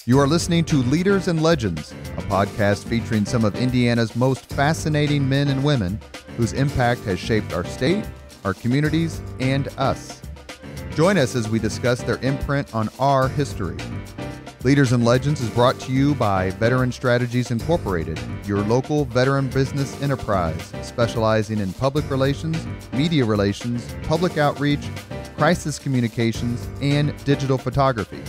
You are listening to Leaders and Legends, a podcast featuring some of Indiana's most fascinating men and women whose impact has shaped our state, our communities, and us. Join us as we discuss their imprint on our history. Leaders and Legends is brought to you by Veteran Strategies Incorporated, your local veteran business enterprise specializing in public relations, media relations, public outreach, crisis communications, and digital photography.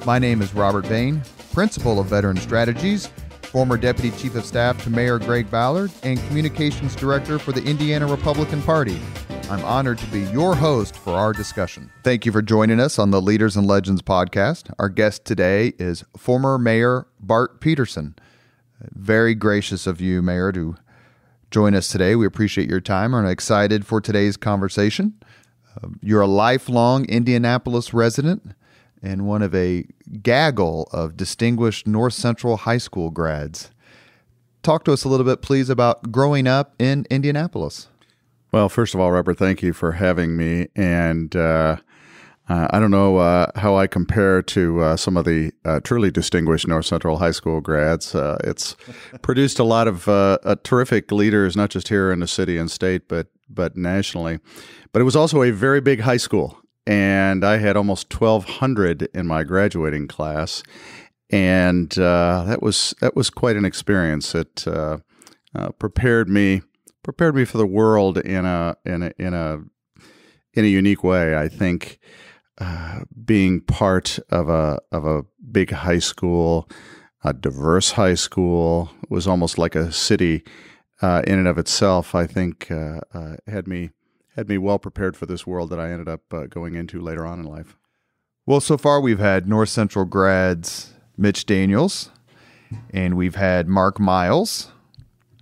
My name is Robert Vane, Principal of Veteran Strategies, former Deputy Chief of Staff to Mayor Greg Ballard, and Communications Director for the Indiana Republican Party. I'm honored to be your host for our discussion. Thank you for joining us on the Leaders and Legends podcast. Our guest today is former Mayor Bart Peterson. Very gracious of you, Mayor, to join us today. We appreciate your time and are excited for today's conversation. You're a lifelong Indianapolis resident and one of a gaggle of distinguished North Central High School grads. Talk to us a little bit, please, about growing up in Indianapolis. Well, first of all, Robert, thank you for having me. And I don't know how I compare to some of the truly distinguished North Central High School grads. It's produced a lot of terrific leaders, not just here in the city and state, but nationally. But it was also a very big high school, and I had almost 1,200 in my graduating class, and that was quite an experience. It prepared me for the world in a unique way. I think being part of a big high school, a diverse high school, was almost like a city in and of itself. I think had me well prepared for this world that I ended up going into later on in life. Well, so far we've had North Central grads Mitch Daniels, and we've had Mark Miles.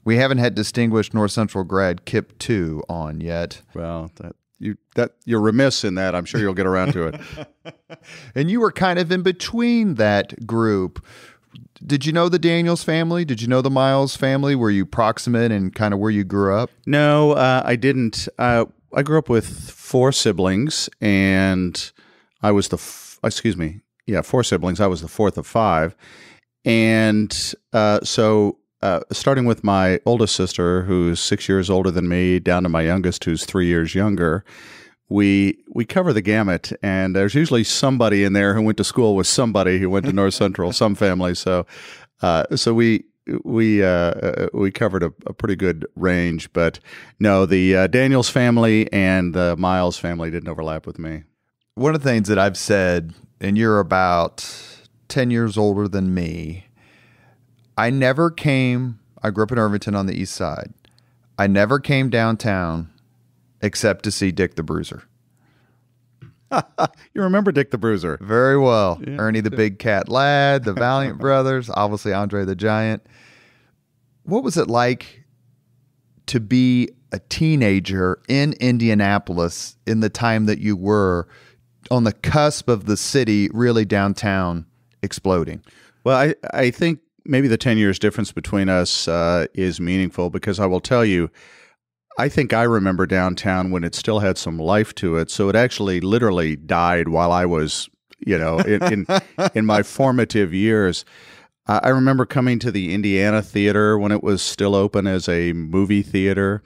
We haven't had distinguished North Central grad Kip 2 on yet. Well, you're remiss in that. I'm sure you'll get around to it. And you were kind of in between that group. Did you know the Daniels family? Did you know the Miles family? Were you proximate and kind of where you grew up? No, I didn't. I grew up with four siblings, and I was four siblings. I was the fourth of five. And so starting with my oldest sister, who's 6 years older than me, down to my youngest, who's 3 years younger, we cover the gamut. And there's usually somebody in there who went to school with somebody who went to North Central, some family. So we covered a pretty good range. But no, the Daniels family and the Miles family didn't overlap with me. One of the things that I've said, and you're about 10 years older than me, I grew up in Irvington on the east side. I never came downtown except to see Dick the Bruiser. You remember Dick the Bruiser? Very well. Yeah. Ernie the Big Cat Lad, the Valiant Brothers, obviously Andre the Giant. What was it like to be a teenager in Indianapolis in the time that you were on the cusp of the city, really downtown, exploding? Well, I think maybe the 10 years difference between us is meaningful, because I will tell you, I think I remember downtown when it still had some life to it. So it actually literally died while I was, in my formative years. I remember coming to the Indiana Theater when it was still open as a movie theater.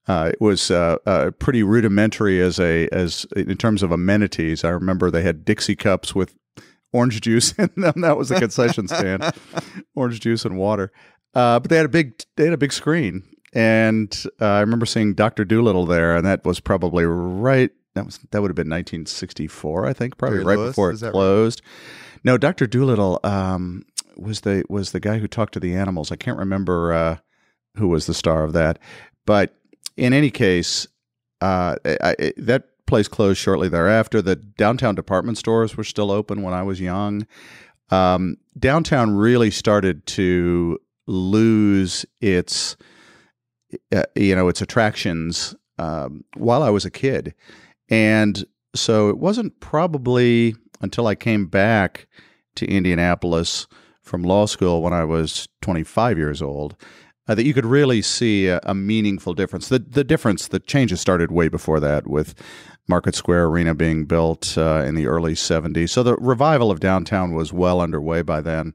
It was pretty rudimentary as in terms of amenities. I remember they had Dixie cups with orange juice in them. That was the concession stand. Orange juice and water. But they had a big screen, and I remember seeing Dr. Dolittle there, and that was probably right. That would have been 1964, I think, probably right before it closed. Right? No, Dr. Dolittle was the guy who talked to the animals. I can't remember who was the star of that, but in any case, that place closed shortly thereafter. The downtown department stores were still open when I was young. Downtown really started to lose its attractions while I was a kid, and so it wasn't probably until I came back to Indianapolis from law school when I was 25 years old that you could really see a meaningful difference. The changes started way before that with Market Square Arena being built in the early 70s. So the revival of downtown was well underway by then.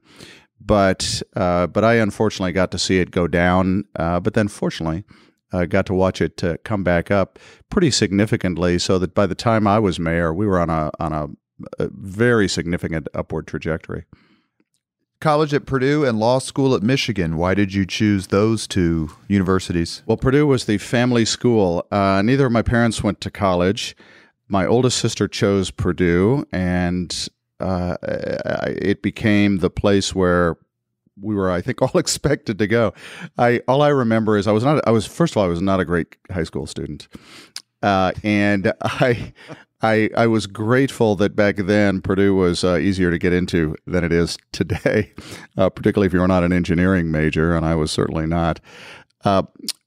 But I unfortunately got to see it go down. But then fortunately, got to watch it come back up pretty significantly, so that by the time I was mayor, we were on a very significant upward trajectory. College at Purdue and law school at Michigan. Why did you choose those two universities? Well, Purdue was the family school. Neither of my parents went to college. My oldest sister chose Purdue, and it became the place where we were, I think, all expected to go. All I remember is first of all, I was not a great high school student. And I was grateful that back then Purdue was easier to get into than it is today, particularly if you're not an engineering major, and I was certainly not.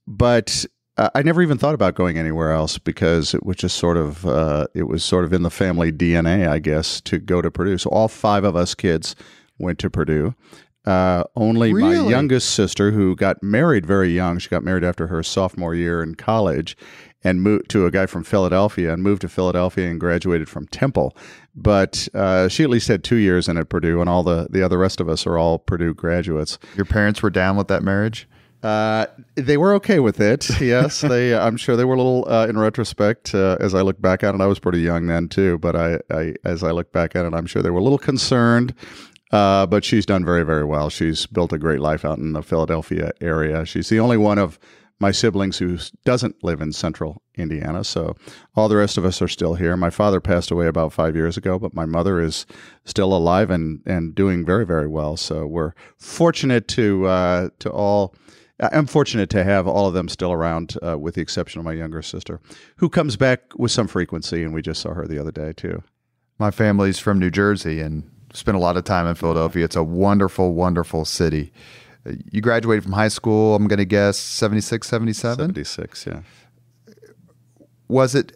But I never even thought about going anywhere else because it was just sort of in the family DNA, I guess, to go to Purdue. So all 5 of us kids went to Purdue. Only Really? My youngest sister, who got married very young, she got married after her sophomore year in college and moved to a guy from Philadelphia and moved to Philadelphia and graduated from Temple. But she at least had 2 years in at Purdue, and all the other rest of us are all Purdue graduates. Your parents were down with that marriage? They were okay with it. Yes, I'm sure they were a little. In retrospect, as I look back at it, I was pretty young then too. But as I look back at it, I'm sure they were a little concerned. But she's done very, very well. She's built a great life out in the Philadelphia area. She's the only one of my siblings who doesn't live in central Indiana. So all the rest of us are still here. My father passed away about 5 years ago, but my mother is still alive and doing very, very well. So we're fortunate I'm fortunate to have all of them still around, with the exception of my younger sister, who comes back with some frequency, and we just saw her the other day too. My family's from New Jersey and spent a lot of time in Philadelphia. It's a wonderful, wonderful city. You graduated from high school, I'm going to guess, 76, 77? 76, yeah. Was it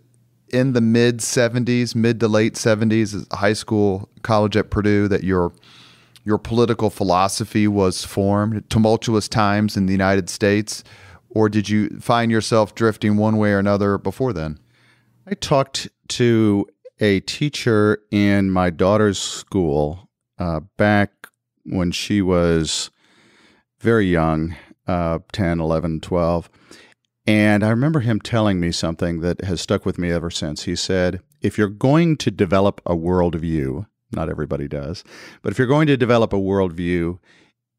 in the mid to late 70s, high school, college at Purdue, that your political philosophy was formed? Tumultuous times in the United States? Or did you find yourself drifting one way or another before then? I talked to a teacher in my daughter's school back when she was very young, 10, 11, 12. And I remember him telling me something that has stuck with me ever since. He said, if you're going to develop a worldview, not everybody does, but if you're going to develop a worldview,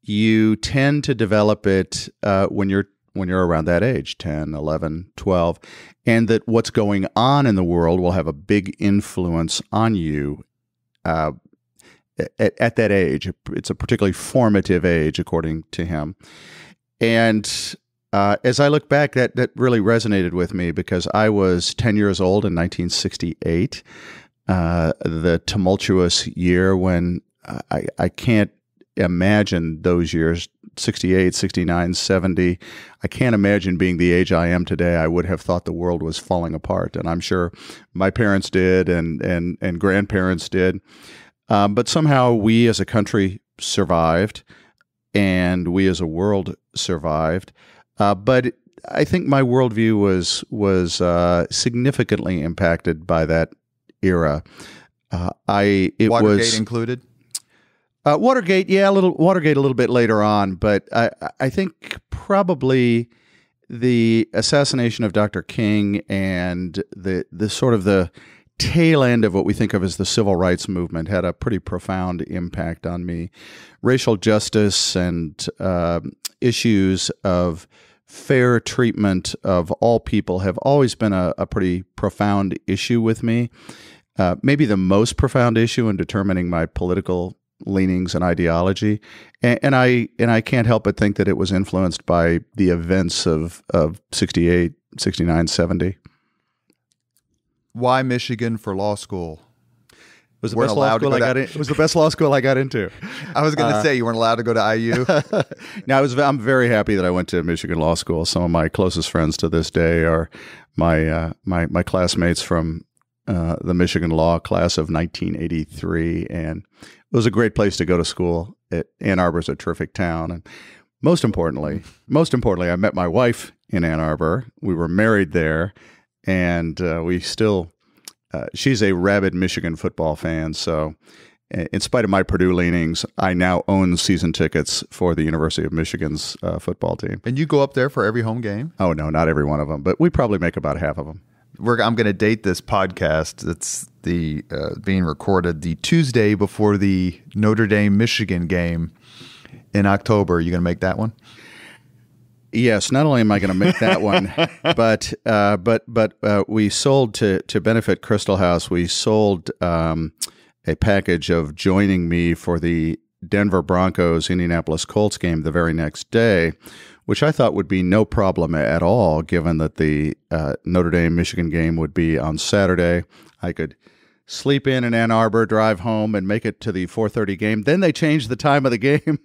you tend to develop it when you're around that age, 10, 11, 12, and that what's going on in the world will have a big influence on you at that age. It's a particularly formative age, according to him. And as I look back, that really resonated with me because I was 10 years old in 1968, the tumultuous year when I can't imagine those years, 68, 69, 70. I can't imagine being the age I am today. I would have thought the world was falling apart, and I'm sure my parents did and grandparents did. But somehow we as a country survived, and we as a world survived. But I think my worldview was significantly impacted by that era. Watergate included? Watergate, yeah, Watergate a little bit later on, but I think probably the assassination of Dr. King and the sort of the tail end of what we think of as the civil rights movement had a pretty profound impact on me. Racial justice and issues of fair treatment of all people have always been a pretty profound issue with me. Maybe the most profound issue in determining my political leanings and ideology, and I can't help but think that it was influenced by the events of 68, 69, 70. Why Michigan for law school? It was the best law school I got in. It was the best law school I got into. I was going to say you weren't allowed to go to IU. Now I'm very happy that I went to Michigan Law School. Some of my closest friends to this day are my classmates from the Michigan Law class of 1983, and it was a great place to go to school. Ann Arbor's a terrific town, and most importantly, I met my wife in Ann Arbor. We were married there, and we still she's a rabid Michigan football fan. So in spite of my Purdue leanings, I now own season tickets for the University of Michigan's football team. And you go up there for every home game? Oh, no, not every one of them, but we probably make about half of them. I'm going to date this podcast. It's being recorded the Tuesday before the Notre Dame-Michigan game in October. Are you going to make that one? Yes, not only am I going to make that one, but we sold to benefit Crystal House. We sold a package of joining me for the Denver Broncos Indianapolis Colts game the very next day, which I thought would be no problem at all, given that the Notre Dame Michigan game would be on Saturday. I could sleep in Ann Arbor, drive home, and make it to the 4:30 game. Then they changed the time of the game,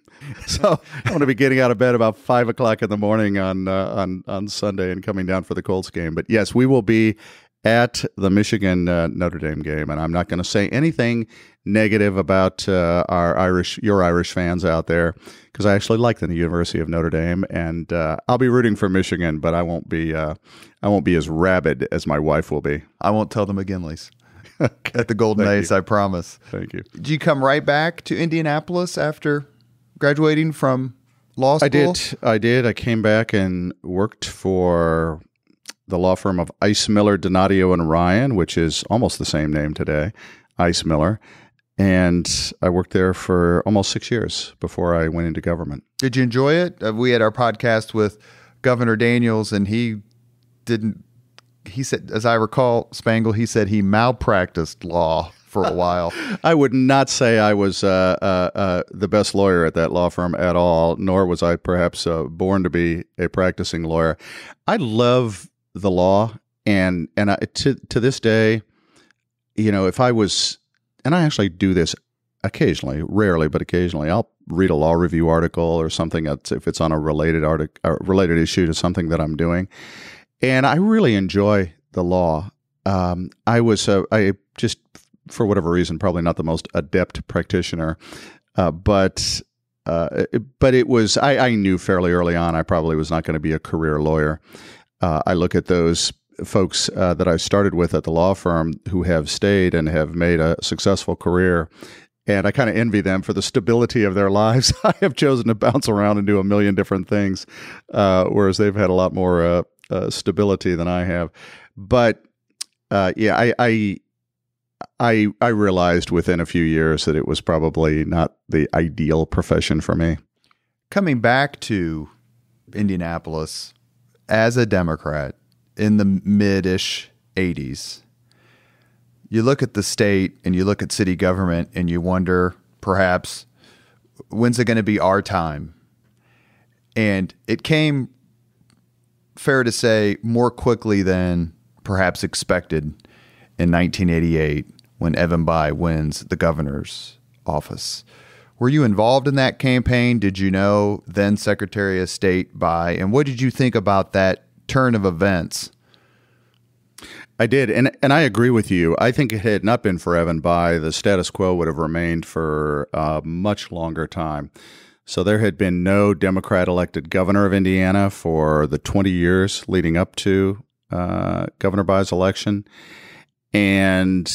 so I'm going to be getting out of bed about 5 o'clock in the morning on Sunday and coming down for the Colts game. But yes, we will be at the Michigan Notre Dame game, and I'm not going to say anything negative about your Irish fans out there, because I actually like the University of Notre Dame, and I'll be rooting for Michigan, but I won't be as rabid as my wife will be. I won't tell the McGinleys at the Golden Ace. I promise. Thank you. Did you come right back to Indianapolis after graduating from law school? I did. I came back and worked for the law firm of Ice Miller, Donadio, and Ryan, which is almost the same name today, Ice Miller. And I worked there for almost 6 years before I went into government. Did you enjoy it? We had our podcast with Governor Daniels, and he said, as I recall, Spangle, he said he malpracticed law for a while. I would not say I was the best lawyer at that law firm at all, nor was I perhaps born to be a practicing lawyer. I love the law, and to this day, if I was, and I actually do this occasionally, rarely, but occasionally, I'll read a law review article or something if it's on a related issue to something that I'm doing, and I really enjoy the law. I just, for whatever reason, probably not the most adept practitioner, but it was. I knew fairly early on I probably was not going to be a career lawyer. I look at those folks that I started with at the law firm who have stayed and have made a successful career, and I kind of envy them for the stability of their lives. I have chosen to bounce around and do a million different things, whereas they've had a lot more stability than I have. But I realized within a few years that it was probably not the ideal profession for me. Coming back to Indianapolis as a Democrat in the mid-ish 80s, you look at the state and you look at city government and you wonder, perhaps, when's it going to be our time? And it came, fair to say, more quickly than perhaps expected in 1988 when Evan Bayh wins the governor's office. Were you involved in that campaign? Did you know then Secretary of State Bayh? And what did you think about that turn of events? I did, and I agree with you. I think it had not been for Evan Bayh, the status quo would have remained for a much longer time. So there had been no Democrat elected governor of Indiana for the 20 years leading up to Governor Bayh's election. And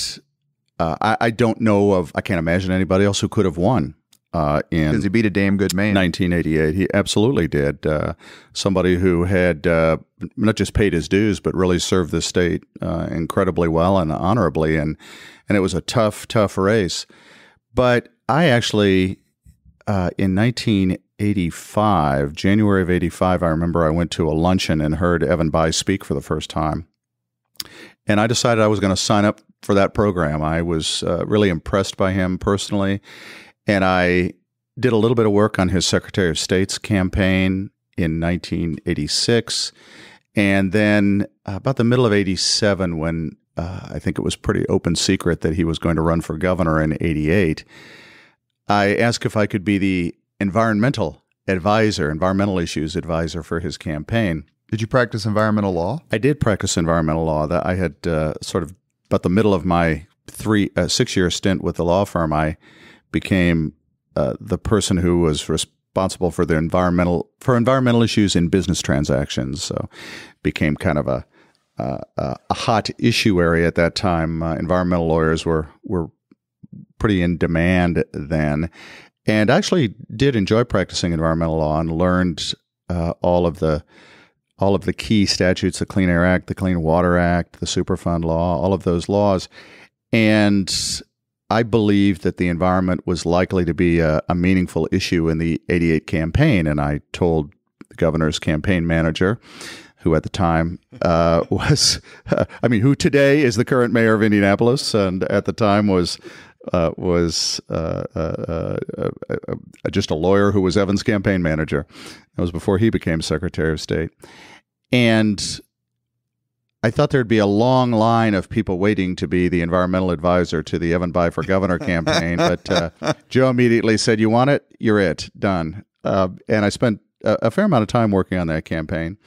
I don't know I can't imagine anybody else who could have won. Because he beat a damn good man. 1988. He absolutely did. Somebody who had not just paid his dues, but really served the state incredibly well and honorably. And it was a tough race. But I actually, in 1985, January of 85, I remember I went to a luncheon and heard Evan Bayh speak for the first time. And I decided I was going to sign up for that program. I was really impressed by him personally. And I did a little bit of work on his Secretary of State's campaign in 1986. And then about the middle of 87, when I think it was pretty open secret that he was going to run for governor in 88, I asked if I could be the environmental issues advisor for his campaign. Did you practice environmental law? I did practice environmental law. That I had sort of about the middle of my 6-year stint with the law firm, I became the person who was responsible for environmental issues in business transactions. So became kind of a hot issue area at that time. Environmental lawyers were pretty in demand then, and I actually did enjoy practicing environmental law and learned all of the key statutes: the Clean Air Act, the Clean Water Act, the Superfund law, all of those laws. And I believed that the environment was likely to be a meaningful issue in the '88 campaign. And I told the governor's campaign manager, who at the time who today is the current mayor of Indianapolis, and at the time was just a lawyer who was Evan's campaign manager. That was before he became Secretary of State. And I thought there'd be a long line of people waiting to be the environmental advisor to the Evan Bayh for Governor campaign. But Joe immediately said, "You want it? You're it. Done." And I spent a fair amount of time working on that campaign.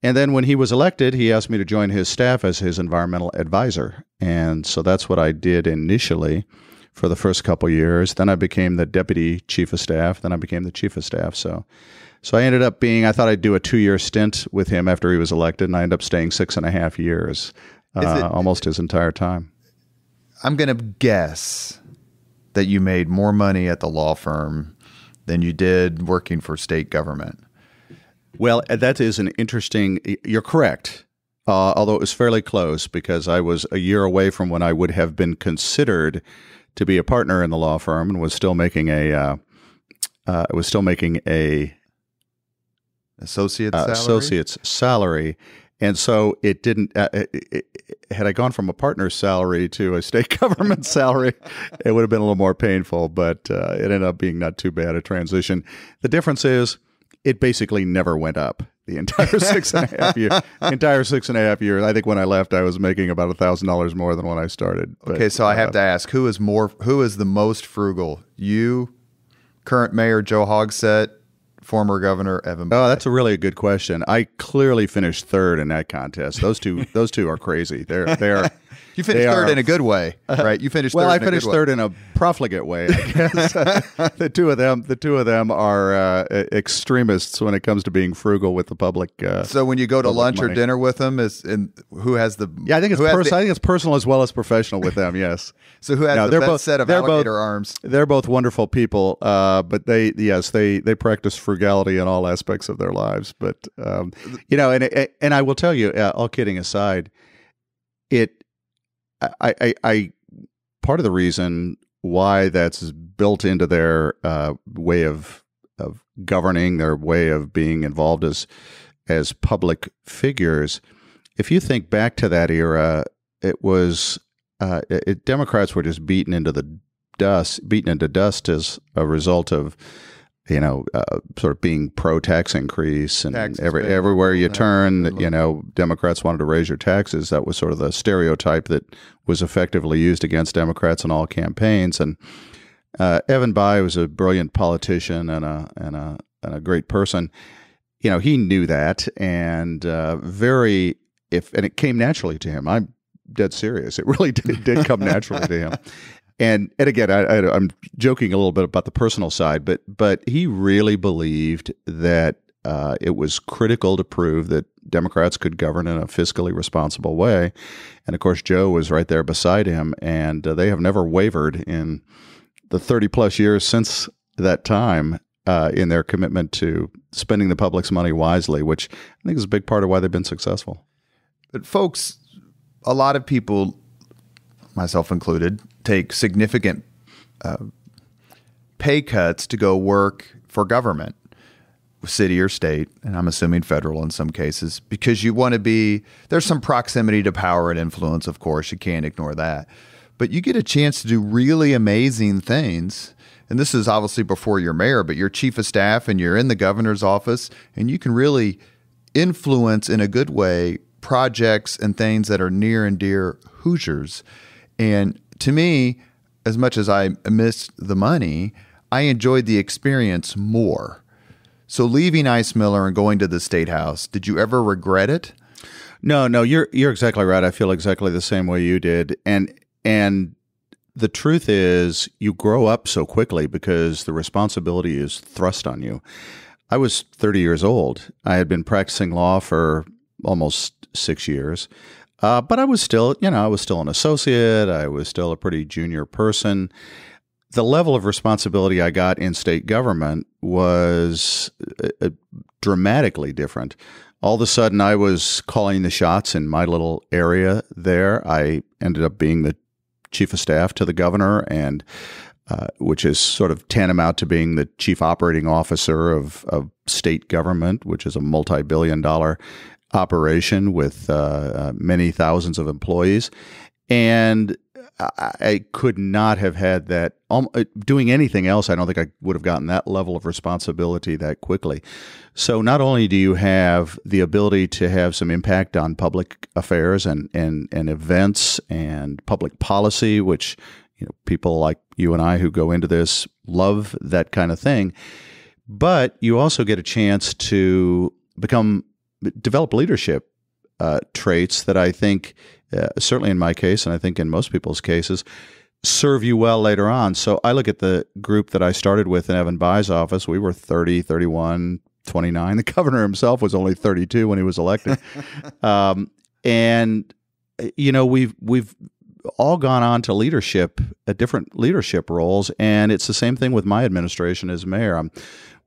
And then when he was elected, he asked me to join his staff as his environmental advisor. And so that's what I did initially for the first couple years. Then I became the deputy chief of staff. Then I became the chief of staff. So I ended up I thought I'd do a 2-year stint with him after he was elected, and I ended up staying 6.5 years, almost his entire time. I'm going to guess that you made more money at the law firm than you did working for state government. Well, that is an interesting. You're correct, although it was fairly close because I was a year away from when I would have been considered to be a partner in the law firm, and was still making a associate's salary. And so it didn't. Had I gone from a partner's salary to a state government salary, it would have been a little more painful. But it ended up being not too bad a transition. The difference is, it basically never went up the entire 6.5 years. Entire 6.5 years. I think when I left, I was making about $1,000 more than when I started. But, okay, so I have to ask, who is the most frugal? You, current Mayor Joe Hogsett, former Governor Evan Bayh? Oh, that's a good question. I clearly finished third in that contest. Those two are crazy. They're You finished third in a good way, right? You finished well, third. I finished third in a profligate way, I guess. The two of them are extremists when it comes to being frugal with the public. So when you go to lunch money or dinner with them, who has the? Yeah, I think it's personal as well as professional with them. Yes. So who has the best set of alligator arms? They're both wonderful people, but they practice frugality in all aspects of their lives. But and I will tell you, all kidding aside, I part of the reason why that's built into their way of governing, their way of being involved as public figures. If you think back to that era, it was Democrats were just beaten into dust as a result of sort of being pro-tax increase, and everywhere you turn, Democrats wanted to raise your taxes. That was sort of the stereotype that was effectively used against Democrats in all campaigns. And Evan Bayh was a brilliant politician and a great person. He knew that, and and it came naturally to him. I'm dead serious. It really did come naturally to him. And again, I'm joking a little bit about the personal side, but he really believed that it was critical to prove that Democrats could govern in a fiscally responsible way. And of course, Joe was right there beside him, and they have never wavered in the 30-plus years since that time in their commitment to spending the public's money wisely, which I think is a big part of why they've been successful. But folks, a lot of people, myself included, take significant pay cuts to go work for government, city or state, and I'm assuming federal in some cases, because you want to there's some proximity to power and influence, of course, you can't ignore that. But you get a chance to do really amazing things, and this is obviously before you're mayor, but you're chief of staff and you're in the governor's office, and you can really influence in a good way projects and things that are near and dear Hoosiers. And to me, as much as I missed the money, I enjoyed the experience more. So leaving Ice Miller and going to the State House, did you ever regret it? No, you're exactly right. I feel exactly the same way you did. And the truth is, you grow up so quickly because the responsibility is thrust on you. I was 30 years old. I had been practicing law for almost 6 years. But I was still, I was still an associate. I was still a pretty junior person. The level of responsibility I got in state government was dramatically different. All of a sudden, I was calling the shots in my little area there. I ended up being the chief of staff to the governor, and which is sort of tantamount to being the chief operating officer of state government, which is a multi-billion-dollar operation with many thousands of employees. And I could not have had that. Doing anything else, I don't think I would have gotten that level of responsibility that quickly. So not only do you have the ability to have some impact on public affairs and events and public policy, which people like you and I who go into this love that kind of thing, but you also get a chance to develop leadership traits that I think, certainly in my case, and I think in most people's cases, serve you well later on. So I look at the group that I started with in Evan Bay's office. We were 30, 31, 29. The governor himself was only 32 when he was elected. And we've all gone on to leadership, different leadership roles, and it's the same thing with my administration as mayor.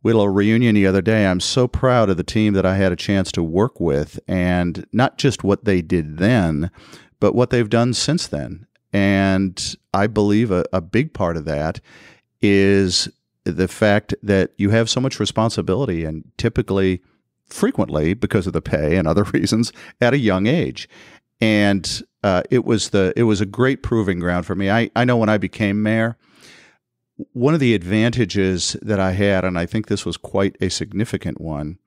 We had a reunion the other day. I'm so proud of the team that I had a chance to work with, and not just what they did then, but what they've done since then. And I believe a big part of that is the fact that you have so much responsibility, and frequently, because of the pay and other reasons, at a young age. And it was a great proving ground for me. I know when I became mayor, one of the advantages that I had, and I think this was quite a significant one,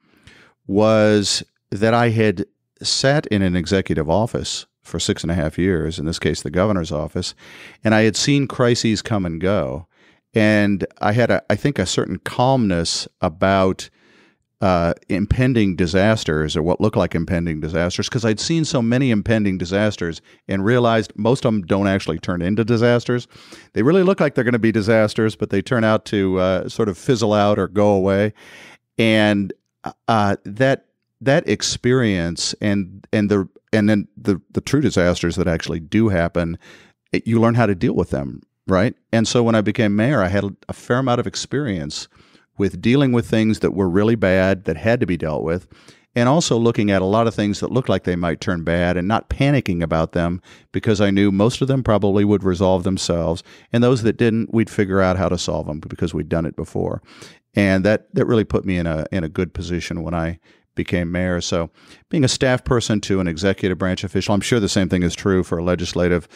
was that I had sat in an executive office for 6.5 years, in this case, the governor's office, and I had seen crises come and go. And I had, I think, a certain calmness about impending disasters, or what looked like impending disasters, because I'd seen so many impending disasters and realized most of them don't actually turn into disasters. They really look like they're going to be disasters, but they turn out to sort of fizzle out or go away. And that experience and then the true disasters that actually do happen, you learn how to deal with them, right? And so when I became mayor, I had a fair amount of experience with dealing with things that were really bad that had to be dealt with, and also looking at a lot of things that looked like they might turn bad and not panicking about them, because I knew most of them probably would resolve themselves, and those that didn't, we'd figure out how to solve them because we'd done it before. And that really put me in a good position when I became mayor. So being a staff person to an executive branch official, I'm sure the same thing is true for legislative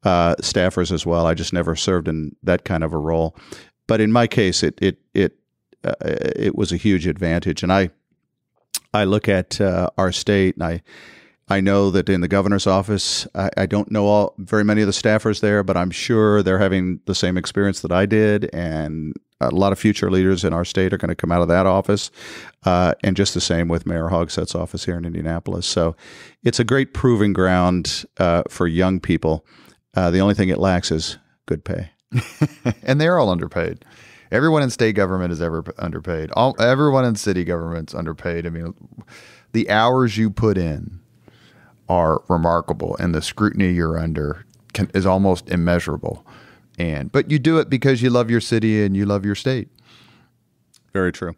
staffers as well. I just never served in that kind of a role. But in my case, it was a huge advantage. And I look at our state, and I know that in the governor's office, I don't know very many of the staffers there, but I'm sure they're having the same experience that I did. And a lot of future leaders in our state are going to come out of that office. And just the same with Mayor Hogsett's office here in Indianapolis. So it's a great proving ground for young people. The only thing it lacks is good pay. And they're all underpaid. Everyone in state government is ever underpaid. Everyone in city government's underpaid. I mean, the hours you put in are remarkable, and the scrutiny you're under is almost immeasurable. But you do it because you love your city and you love your state. Very true.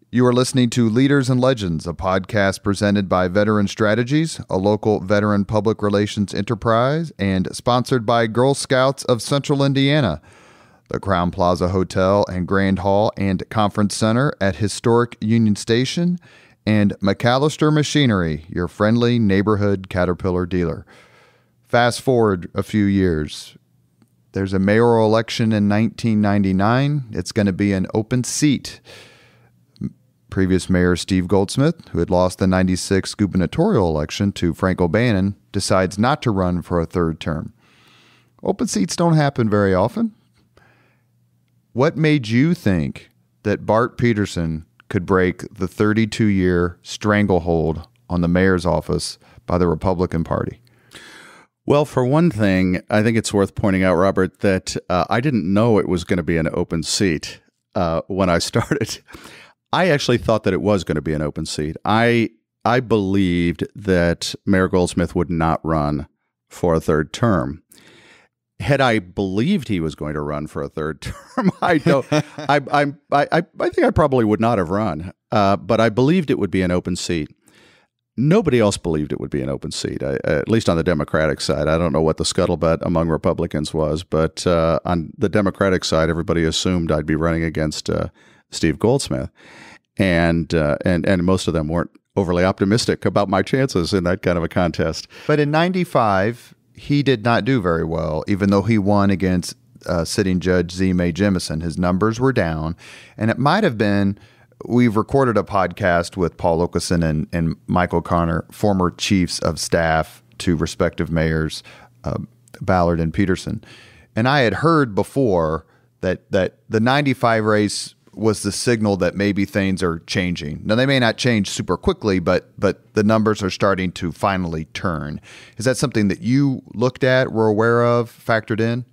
You are listening to Leaders and Legends, a podcast presented by Veteran Strategies, a local veteran public relations enterprise, and sponsored by Girl Scouts of Central Indiana, the Crowne Plaza Hotel and Grand Hall and Conference Center at historic Union Station, and MacAllister Machinery, your friendly neighborhood Caterpillar dealer. Fast forward a few years. There's a mayoral election in 1999. It's going to be an open seat. Previous Mayor Steve Goldsmith, who had lost the 96 gubernatorial election to Frank O'Bannon, decides not to run for a third term. Open seats don't happen very often. What made you think that Bart Peterson could break the 32-year stranglehold on the mayor's office by the Republican Party? Well, for one thing, I think it's worth pointing out, Robert, that I didn't know it was going to be an open seat when I started. I actually thought that it was going to be an open seat. I I believed that Mayor Goldsmith would not run for a third term. Had I believed he was going to run for a third term, I think I probably would not have run. But I believed it would be an open seat. Nobody else believed it would be an open seat, at least on the Democratic side. I don't know what the scuttlebutt among Republicans was, but on the Democratic side, everybody assumed I'd be running against Steve Goldsmith, and most of them weren't overly optimistic about my chances in that kind of a contest. But in 95, he did not do very well, even though he won against sitting Judge Z. May Jemison. His numbers were down, and it might have been. We've recorded a podcast with Paul Okeson and Michael Connor, former chiefs of staff to respective mayors, Ballard and Peterson. And I had heard before that the 95 race was the signal that maybe things are changing. Now, they may not change super quickly, but the numbers are starting to finally turn. Is that something that you looked at, were aware of, factored in?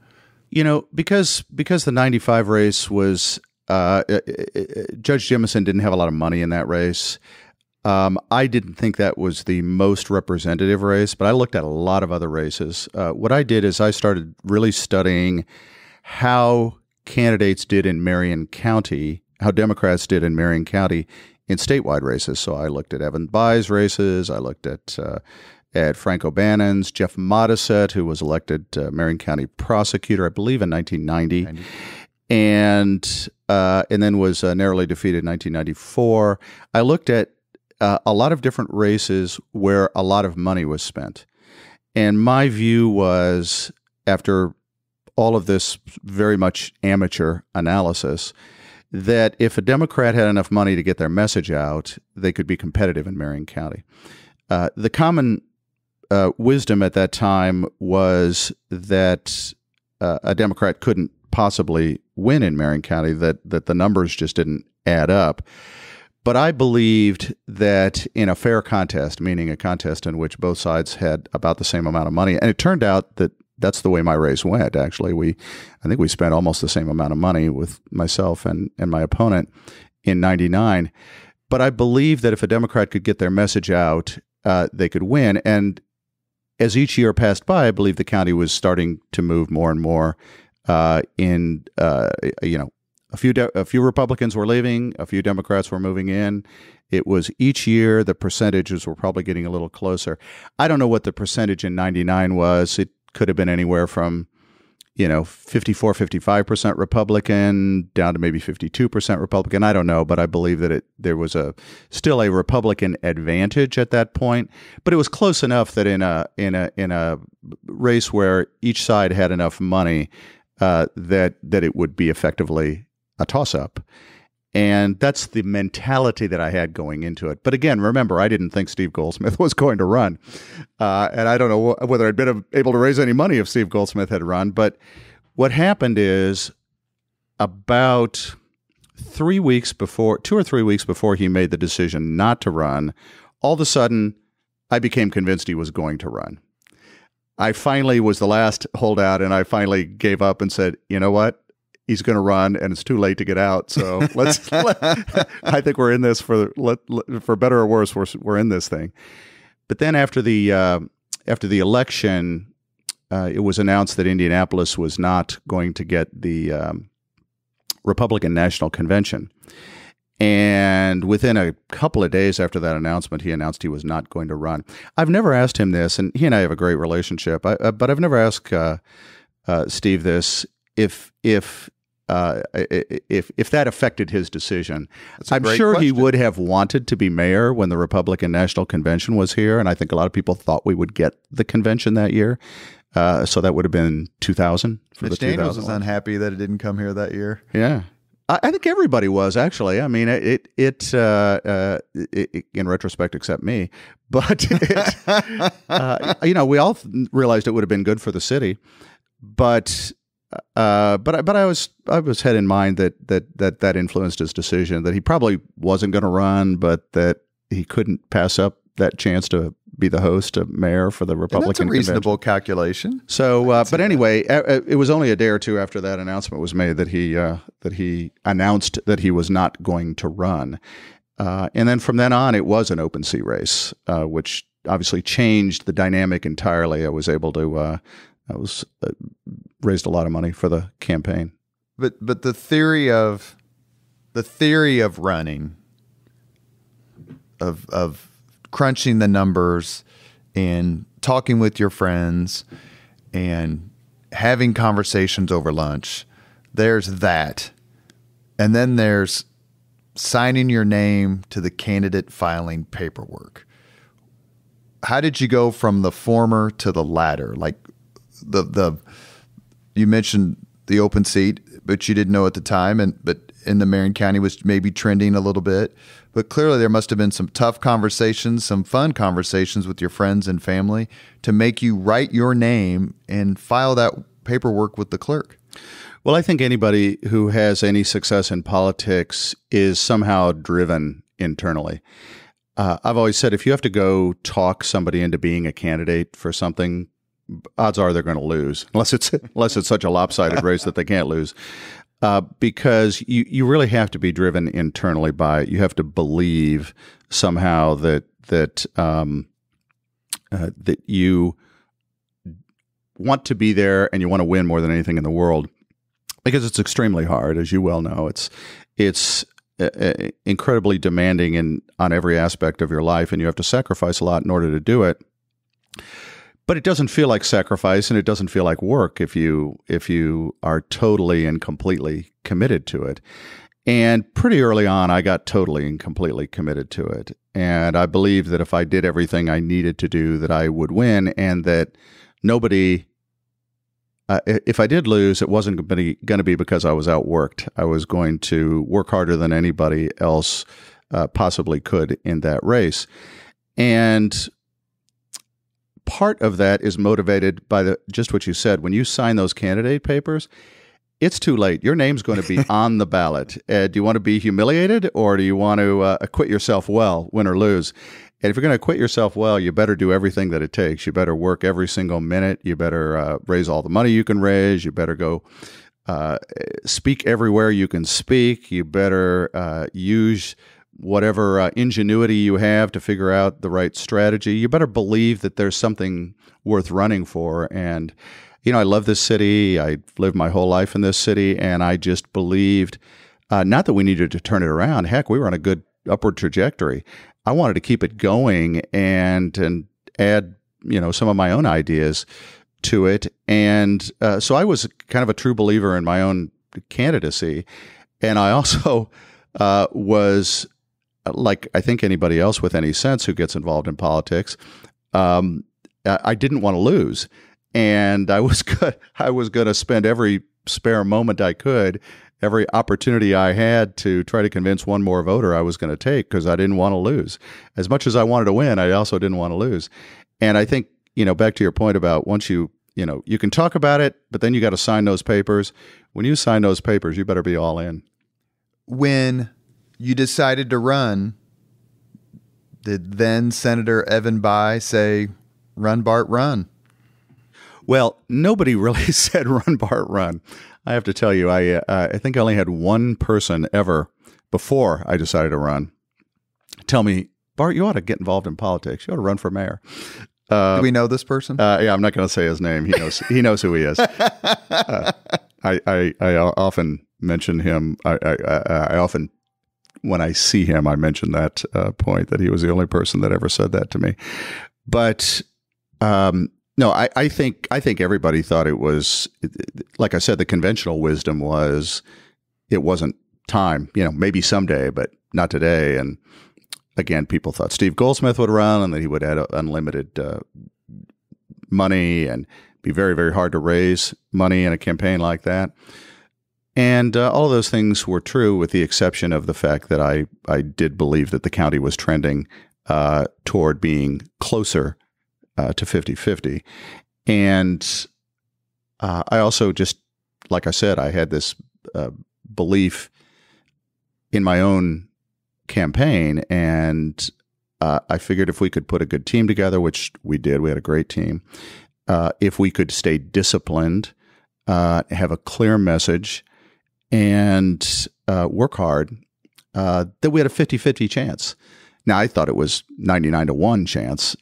You know, because the 95 race was... Judge Jemison didn't have a lot of money in that race. I didn't think that was the most representative race, but I looked at a lot of other races. What I did is I started really studying how candidates did in Marion County, how Democrats did in Marion County in statewide races. So I looked at Evan Bayh's races. I looked at Frank O'Bannon's, Jeff Modisett, who was elected Marion County prosecutor, I believe, in 1990. And then was narrowly defeated in 1994. I looked at a lot of different races where a lot of money was spent. And my view was, after all of this very much amateur analysis, that if a Democrat had enough money to get their message out, they could be competitive in Marion County. The common wisdom at that time was that a Democrat couldn't possibly win in Marion County, that the numbers just didn't add up. But I believed that in a fair contest, meaning a contest in which both sides had about the same amount of money, and it turned out that that's the way my race went, actually. I think we spent almost the same amount of money with myself and my opponent in 99. But I believed that if a Democrat could get their message out, they could win. And as each year passed by, I believe the county was starting to move more and more a few Republicans were leaving, a few Democrats were moving in. It was each year the percentages were probably getting a little closer. I don't know what the percentage in 99 was. It could have been anywhere from, 54, 55% Republican down to maybe 52% Republican. I don't know, but I believe that there was still a Republican advantage at that point. But it was close enough that in a race where each side had enough money, that it would be effectively a toss-up. And that's the mentality that I had going into it. But again, remember, I didn't think Steve Goldsmith was going to run. And I don't know whether I'd been able to raise any money if Steve Goldsmith had run. But what happened is about 2 or 3 weeks before he made the decision not to run, all of a sudden, I became convinced he was going to run. I finally was the last holdout, and I finally gave up and said, you know what? He's going to run, and it's too late to get out. So I think we're in this for better or worse. We're in this thing. But then after the election, it was announced that Indianapolis was not going to get the Republican National Convention. And within a couple of days after that announcement, he announced he was not going to run. I've never asked him this, and he and I have a great relationship. But I've never asked Steve this if that affected his decision. I'm sure he would have wanted to be mayor when the Republican National Convention was here, and I think a lot of people thought we would get the convention that year. So that would have been 2000 for Mitch the 2000. Daniels was unhappy that it didn't come here that year. Yeah. I think everybody was, actually. I mean, it in retrospect, except me. But we all realized it would have been good for the city. But I was had in mind that influenced his decision, that he probably wasn't going to run, but that he couldn't pass up that chance to be the host of mayor for the Republican That's a reasonable convention. Calculation. So, but anyway, it was only a day or two after that announcement was made that he announced that he was not going to run. And then from then on, it was an open seat race, which obviously changed the dynamic entirely. I was able to, raised a lot of money for the campaign. But the theory of running, of crunching the numbers and talking with your friends and having conversations over lunch, there's that. And then there's signing your name to the candidate filing paperwork. How did you go from the former to the latter? Like you mentioned the open seat, but you didn't know at the time, but in the Marion County was maybe trending a little bit. But clearly there must have been some tough conversations, some fun conversations with your friends and family to make you write your name and file that paperwork with the clerk. Well, I think anybody who has any success in politics is somehow driven internally. I've always said if you have to go talk somebody into being a candidate for something, odds are they're going to lose, unless it's such a lopsided race that they can't lose. Because you really have to be driven internally by it. You have to believe somehow that you want to be there and you want to win more than anything in the world, because it's extremely hard, as you well know. It's incredibly demanding on every aspect of your life, and you have to sacrifice a lot in order to do it. But it doesn't feel like sacrifice, and it doesn't feel like work if you are totally and completely committed to it. And pretty early on, I got totally and completely committed to it. And I believed that if I did everything I needed to do, that I would win, and that nobody, if I did lose, it wasn't going to be because I was outworked. I was going to work harder than anybody else possibly could in that race. And part of that is motivated by just what you said. When you sign those candidate papers, it's too late. Your name's going to be on the ballot. Do you want to be humiliated, or do you want to acquit yourself well, win or lose? And if you're going to acquit yourself well, you better do everything that it takes. You better work every single minute. You better raise all the money you can raise. You better go speak everywhere you can speak. You better use whatever ingenuity you have to figure out the right strategy. You better believe that there's something worth running for. And, I love this city. I lived my whole life in this city, and I just believed, not that we needed to turn it around. Heck, we were on a good upward trajectory. I wanted to keep it going and add, some of my own ideas to it. And so I was kind of a true believer in my own candidacy. And I also was, like I think anybody else with any sense who gets involved in politics, I didn't want to lose. And I was going to spend every spare moment I could, every opportunity I had to try to convince one more voter I was going to take, because I didn't want to lose. As much as I wanted to win, I also didn't want to lose. And I think, back to your point about once you can talk about it, but then you got to sign those papers. When you sign those papers, you better be all in. When you decided to run, did then Senator Evan Bayh say, "Run, Bart, run"? Well, nobody really said "Run, Bart, run." I have to tell you, I think I only had one person ever before I decided to run tell me, "Bart, you ought to get involved in politics. You ought to run for mayor." Do we know this person? Yeah, I'm not going to say his name. He knows who he is. I often mention him. I often, when I see him, I mention that point, that he was the only person that ever said that to me. But no, I think everybody thought it was, like I said, the conventional wisdom was it wasn't time. Maybe someday, but not today. And again, people thought Steve Goldsmith would run, and that he would add unlimited money, and be very, very hard to raise money in a campaign like that. And all of those things were true, with the exception of the fact that I did believe that the county was trending toward being closer to 50-50. And I also just, like I said, I had this belief in my own campaign, and I figured if we could put a good team together, which we did, we had a great team, if we could stay disciplined, have a clear message, and work hard, that we had a 50-50 chance. Now, I thought it was 99-1 chance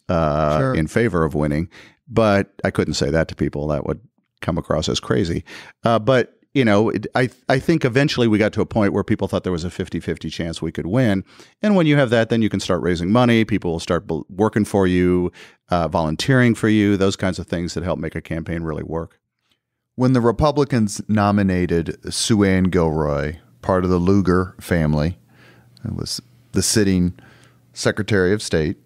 in favor of winning, but I couldn't say that to people. That would come across as crazy. But I think eventually we got to a point where people thought there was a 50-50 chance we could win. And when you have that, then you can start raising money. People will start working for you, volunteering for you, those kinds of things that help make a campaign really work. When the Republicans nominated Sue Ann Gilroy, part of the Lugar family, it was the sitting Secretary of State,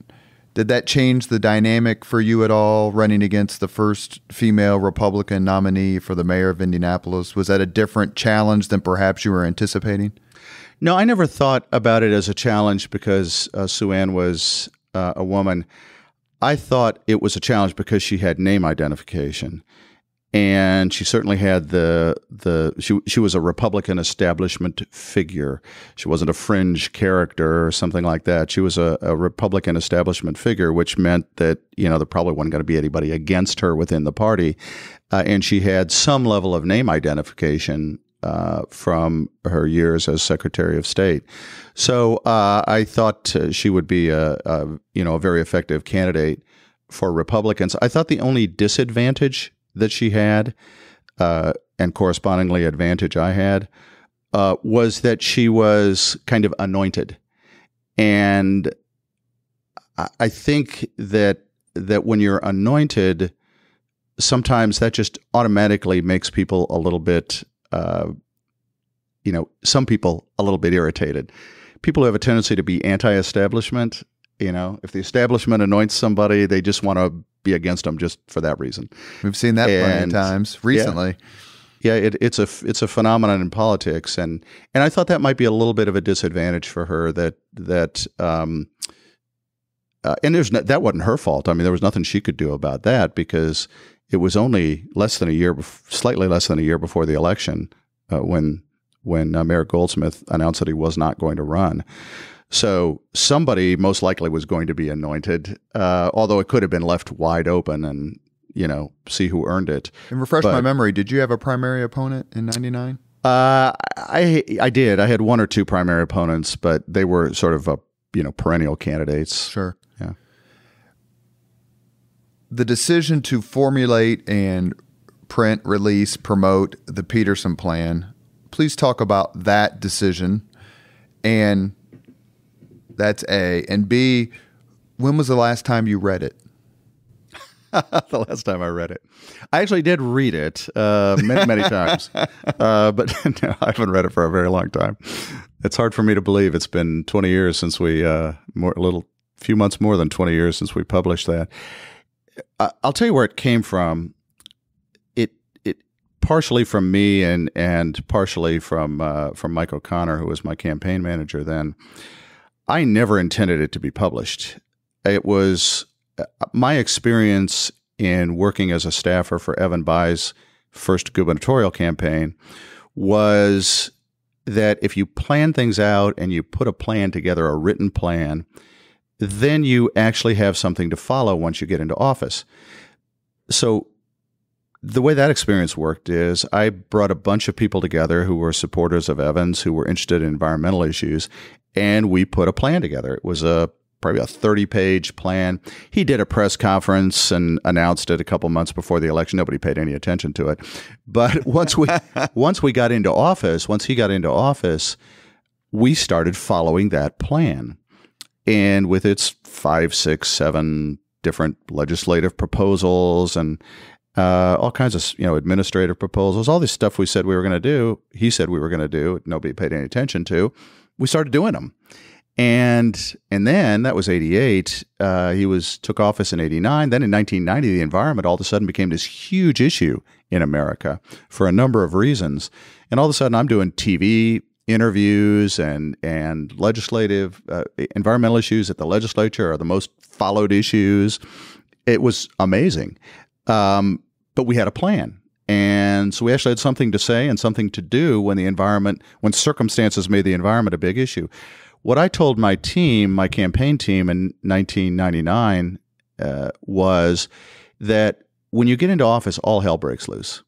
did that change the dynamic for you at all, running against the first female Republican nominee for the mayor of Indianapolis? Was that a different challenge than perhaps you were anticipating? No, I never thought about it as a challenge because Sue Ann was a woman. I thought it was a challenge because she had name identification. And she certainly had she was a Republican establishment figure. She wasn't a fringe character or something like that. She was a Republican establishment figure, which meant that, there probably wasn't going to be anybody against her within the party. And she had some level of name identification from her years as Secretary of State. So I thought she would be a very effective candidate for Republicans. I thought the only disadvantage that she had, and correspondingly advantage I had, was that she was kind of anointed. And I think that when you're anointed, sometimes that just automatically makes people a little bit, some people a little bit irritated. People who have a tendency to be anti-establishment, if the establishment anoints somebody, they just want to be against them just for that reason. We've seen that plenty of times recently. Yeah, it's a phenomenon in politics, and I thought that might be a little bit of a disadvantage for her. That and that wasn't her fault. I mean, there was nothing she could do about that because it was only slightly less than a year before the election when Mayor Goldsmith announced that he was not going to run. So somebody most likely was going to be anointed, although it could have been left wide open and, see who earned it. And refresh my memory, did you have a primary opponent in 99? I did. I had one or two primary opponents, but they were sort of perennial candidates. Sure. Yeah. The decision to formulate and print, release, promote the Peterson plan, please talk about that decision. And that's A. And B, when was the last time you read it? The last time I read it. I actually did read it many times, but no, I haven't read it for a very long time. It's hard for me to believe it's been 20 years since few months more than 20 years since we published that. I'll tell you where it came from. It partially from me and partially from Mike O'Connor, who was my campaign manager then. I never intended it to be published. It was my experience in working as a staffer for Evan Bayh's first gubernatorial campaign was that if you plan things out and you put a plan together, a written plan, then you actually have something to follow once you get into office. So the way that experience worked is I brought a bunch of people together who were supporters of Evans, who were interested in environmental issues, and we put a plan together. It was probably a 30-page plan. He did a press conference and announced it a couple months before the election. Nobody paid any attention to it. But once he got into office, we started following that plan. And with its 5, 6, 7 different legislative proposals and all kinds of administrative proposals, all this stuff we said we were going to do, he said we were going to do, nobody paid any attention to, we started doing them. And then that was 88. He took office in 89. Then in 1990, the environment all of a sudden became this huge issue in America for a number of reasons. And all of a sudden I'm doing TV interviews and legislative environmental issues at the legislature are the most followed issues. It was amazing. But we had a plan. And so we actually had something to say and something to do when circumstances made the environment a big issue. What I told my team, my campaign team in 1999, was that when you get into office, all hell breaks loose.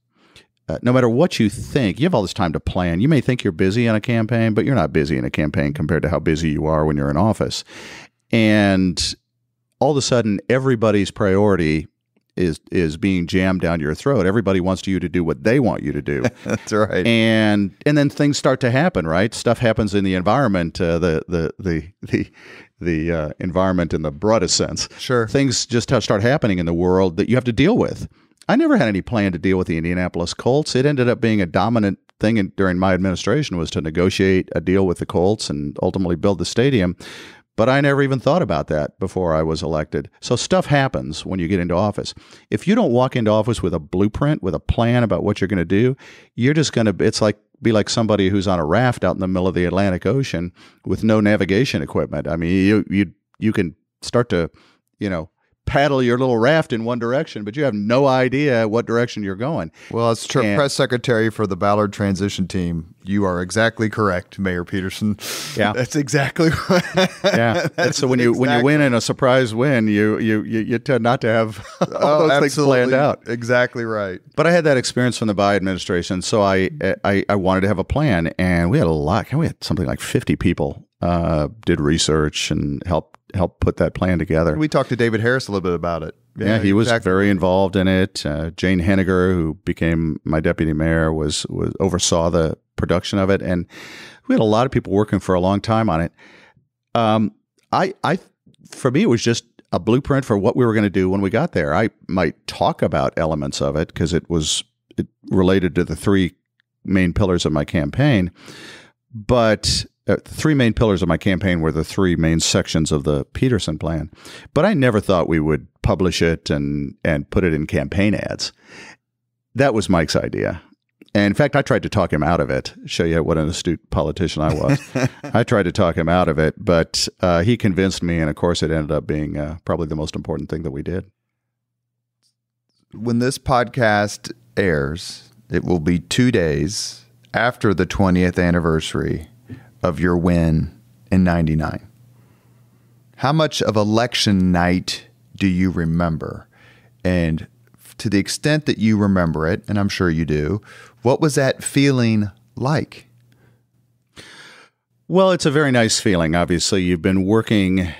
no matter what you think, you have all this time to plan. You may think you're busy in a campaign, but you're not busy in a campaign compared to how busy you are when you're in office. And all of a sudden, everybody's priority is being jammed down your throat. Everybody wants you to do what they want you to do. That's right. And then things start to happen, right? Stuff happens in the environment, the environment in the broadest sense. Sure. Things just start happening in the world that you have to deal with. I never had any plan to deal with the Indianapolis Colts. It ended up being a dominant thing during my administration was to negotiate a deal with the Colts and ultimately build the stadium. But I never even thought about that before I was elected. So stuff happens when you get into office. If you don't walk into office with a blueprint, with a plan about what you're going to do, you're just going to, be like somebody who's on a raft out in the middle of the Atlantic Ocean with no navigation equipment. I mean, you can start to, paddle your little raft in one direction, but you have no idea what direction you're going. Well, as press secretary for the Ballard transition team, you are exactly correct, Mayor Peterson. Yeah, that's exactly right. Yeah. So when you win in a surprise win, you tend not to have all those things planned out. Exactly right. But I had that experience from the Biden administration, so I wanted to have a plan, and we had a lot. We had something like 50 people did research and help put that plan together. We talked to David Harris a little bit about it. Yeah, he was very involved in it. Jane Henniger, who became my deputy mayor, was oversaw the production of it, and we had a lot of people working for a long time on it. For me, it was just a blueprint for what we were going to do when we got there. I might talk about elements of it because it related to the three main pillars of my campaign, but the three main pillars of my campaign were the three main sections of the Peterson plan. But I never thought we would publish it and put it in campaign ads. That was Mike's idea. And in fact, I tried to talk him out of it, show you what an astute politician I was. I tried to talk him out of it, but he convinced me. And of course, it ended up being probably the most important thing that we did. When this podcast airs, it will be 2 days after the 20th anniversary of your win in 99. How much of election night do you remember? And to the extent that you remember it, and I'm sure you do, what was that feeling like? Well, it's a very nice feeling. Obviously, you've been working.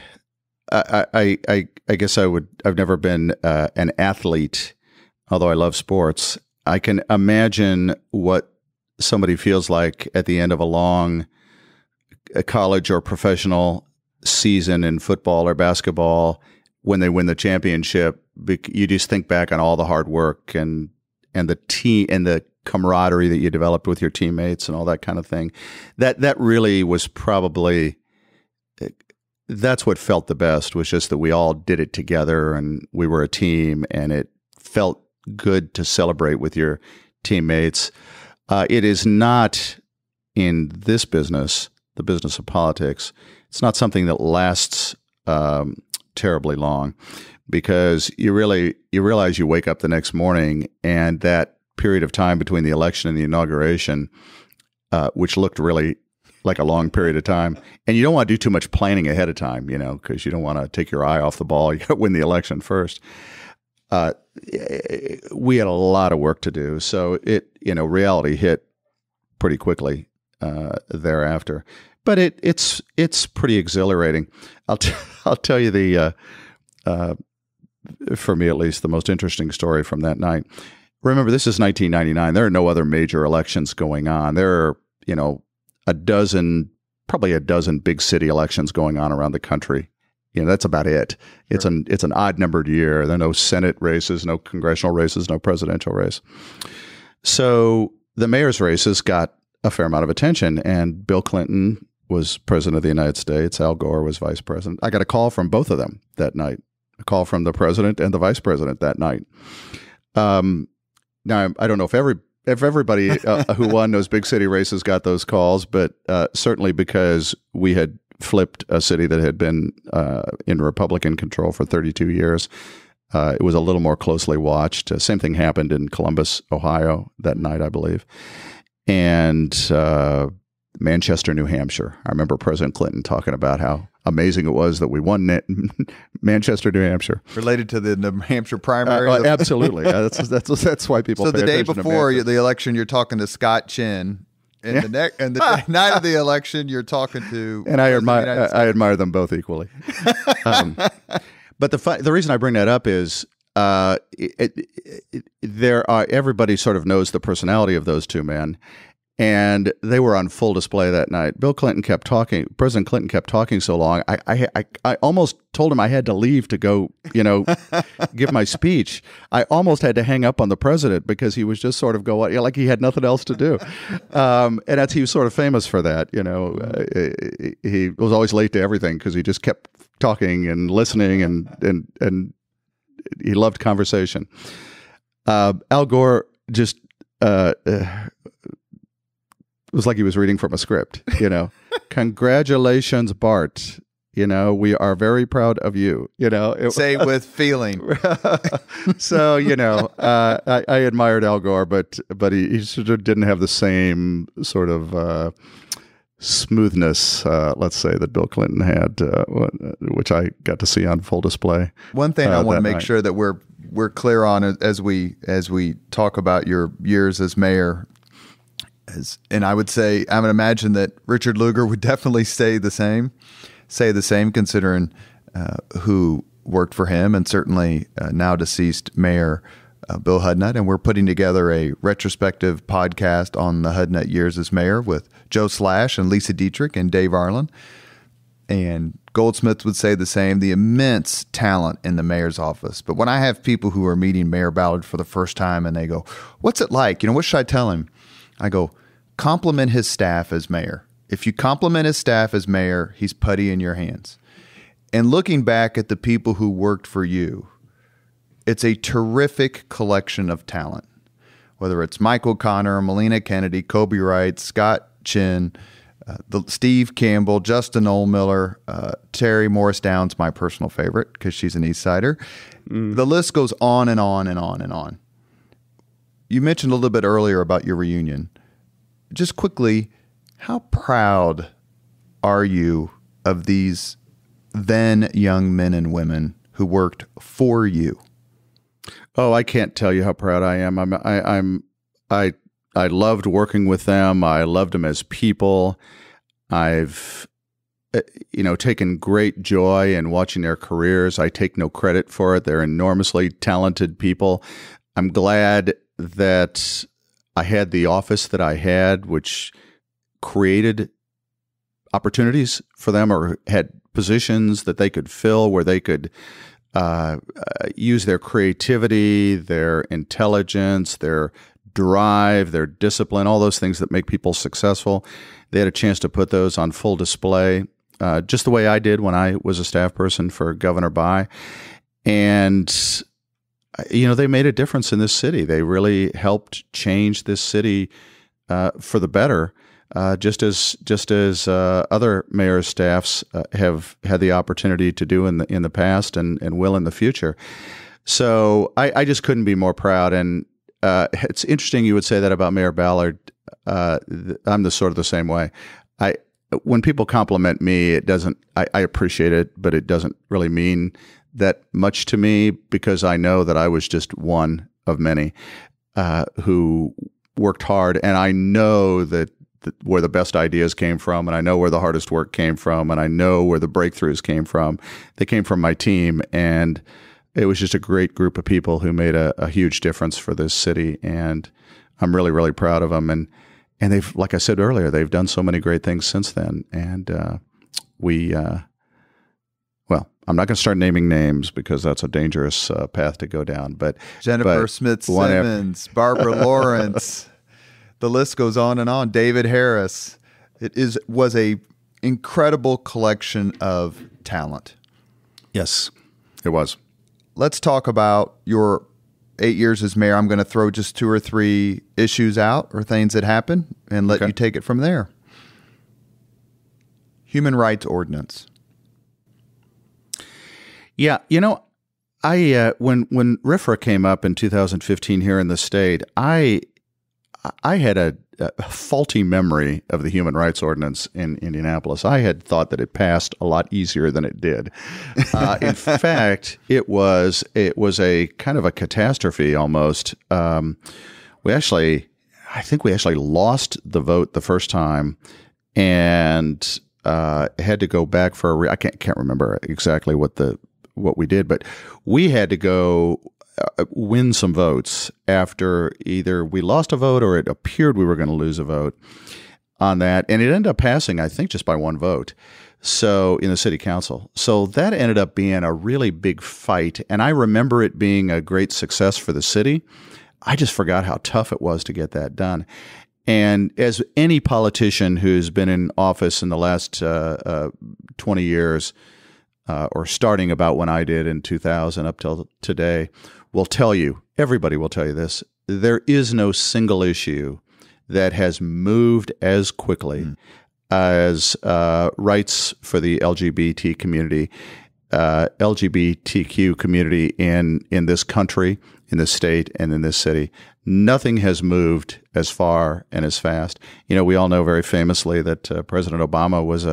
I guess I've never been an athlete, although I love sports. I can imagine what somebody feels like at the end of a long college or professional season in football or basketball when they win the championship. You just think back on all the hard work and the team and the camaraderie that you developed with your teammates and all that kind of thing. That really was probably, that's what felt the best, was just that we all did it together and we were a team, and it felt good to celebrate with your teammates. It is not in this business, the business of politics, it's not something that lasts terribly long, because you realize you wake up the next morning, and that period of time between the election and the inauguration, which looked really like a long period of time, and you don't want to do too much planning ahead of time, because you don't want to take your eye off the ball. You got to win the election first. We had a lot of work to do, so reality hit pretty quickly thereafter. But it's pretty exhilarating. I'll tell you for me at least, the most interesting story from that night. Remember, this is 1999. There are no other major elections going on. There are probably a dozen big city elections going on around the country. That's about it. It's an odd numbered year. There are no Senate races, no congressional races, no presidential race. So the mayor's races got a fair amount of attention, and Bill Clinton was president of the United States. Al Gore was vice president. I got a call from both of them that night, a call from the president and the vice president that night. Now, I don't know if everybody who won those big city races got those calls, but certainly because we had flipped a city that had been in Republican control for 32 years, it was a little more closely watched. Same thing happened in Columbus, Ohio that night, I believe. And Manchester, New Hampshire. I remember President Clinton talking about how amazing it was that we won Manchester, New Hampshire. Related to the New Hampshire primary? Absolutely. That's why people. So pay the day attention before to the election, you're talking to Scott Chin. And the night of the election, you're talking to. And I admire them both equally. But the reason I bring that up is everybody sort of knows the personality of those two men, and they were on full display that night. President Clinton kept talking so long. I almost told him I had to leave to go, give my speech. I almost had to hang up on the president because he was just sort of going like he had nothing else to do. And he was sort of famous for that. He was always late to everything because he just kept talking and listening, and he loved conversation. Al Gore just it was like he was reading from a script. Congratulations, Bart. We are very proud of you. Say with feeling. So I admired Al Gore, but he sort of didn't have the same sort of smoothness, let's say, that Bill Clinton had, which I got to see on full display. One thing I want to make sure that we're clear on as we talk about your years as mayor, and I would imagine that Richard Lugar would definitely say the same, considering who worked for him, and certainly now deceased Mayor Bill Hudnut. And we're putting together a retrospective podcast on the Hudnut years as mayor with Joe Slash and Lisa Dietrich and Dave Arlen. And Goldsmith would say the same, the immense talent in the mayor's office. But when I have people who are meeting Mayor Ballard for the first time and they go, what's it like? What should I tell him? I go, compliment his staff as mayor. If you compliment his staff as mayor, he's putty in your hands. And looking back at the people who worked for you, it's a terrific collection of talent. Whether it's Mike O'Connor, Melina Kennedy, Kobe Wright, Scott Chin, Steve Campbell, Justin Oldmiller, Terry Morris Downs, my personal favorite because she's an East Sider. The list goes on and on and on and on. You mentioned a little bit earlier about your reunion. Just quickly, how proud are you of these then young men and women who worked for you? Oh, I can't tell you how proud I am. I loved working with them. I loved them as people. I've taken great joy in watching their careers. I take no credit for it. They're enormously talented people. I'm glad that I had the office that I had, which created opportunities for them, or had positions that they could fill where they could use their creativity, their intelligence, their drive, their discipline, all those things that make people successful. They had a chance to put those on full display, just the way I did when I was a staff person for Governor Bai. And they made a difference in this city. They really helped change this city for the better, just as other mayor's staffs have had the opportunity to do in the past and will in the future. So I just couldn't be more proud. And it's interesting you would say that about Mayor Ballard. I'm the same way. When people compliment me, it doesn't. I appreciate it, but it doesn't really mean that much to me, because I know that I was just one of many who worked hard, and I know that where the best ideas came from, and I know where the hardest work came from, and I know where the breakthroughs came from. They came from my team, and it was just a great group of people who made a huge difference for this city, and I'm really, really proud of them. And they've, like I said earlier, they've done so many great things since then. And I'm not going to start naming names because that's a dangerous path to go down. But Jennifer Smith-Simmons, Barbara Lawrence, the list goes on and on. David Harris. Was a incredible collection of talent. Yes, it was. Let's talk about your 8 years as mayor. I'm going to throw just 2 or 3 issues out or things that happened and let you take it from there. Human rights ordinance. Yeah, I when RFRA came up in 2015 here in the state, I I had a faulty memory of the Human Rights Ordinance in Indianapolis. I had thought that it passed a lot easier than it did. In fact, it was a kind of a catastrophe almost. I think we actually lost the vote the first time, and had to go back for I can't remember exactly what we did, but we had to go win some votes after either we lost a vote or it appeared we were going to lose a vote on that. And it ended up passing, I think, just by one vote. So in the city council. So that ended up being a really big fight. And I remember it being a great success for the city. I just forgot how tough it was to get that done. And as any politician who's been in office in the last 20 years, or starting about when I did in 2000 up till today, will tell you, everybody will tell you this, there is no single issue that has moved as quickly as rights for the LGBTQ community in this country, in this state, and in this city. Nothing has moved as far and as fast. We all know very famously that President Obama was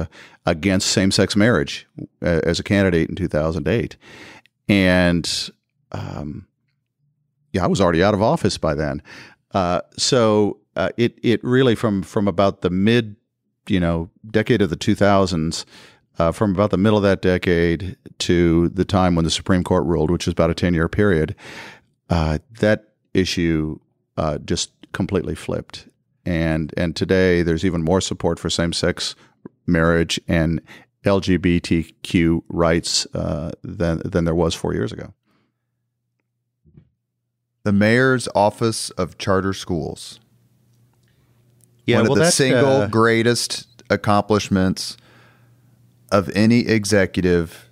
against same-sex marriage as a candidate in 2008. And I was already out of office by then. So it really from about the mid, decade of the 2000s, from about the middle of that decade to the time when the Supreme Court ruled, which was about a 10-year period, that issue just completely flipped. And today there's even more support for same-sex marriage and LGBTQ rights than there was 4 years ago. The Mayor's Office of Charter Schools. Yeah, one of the single greatest accomplishments of any executive,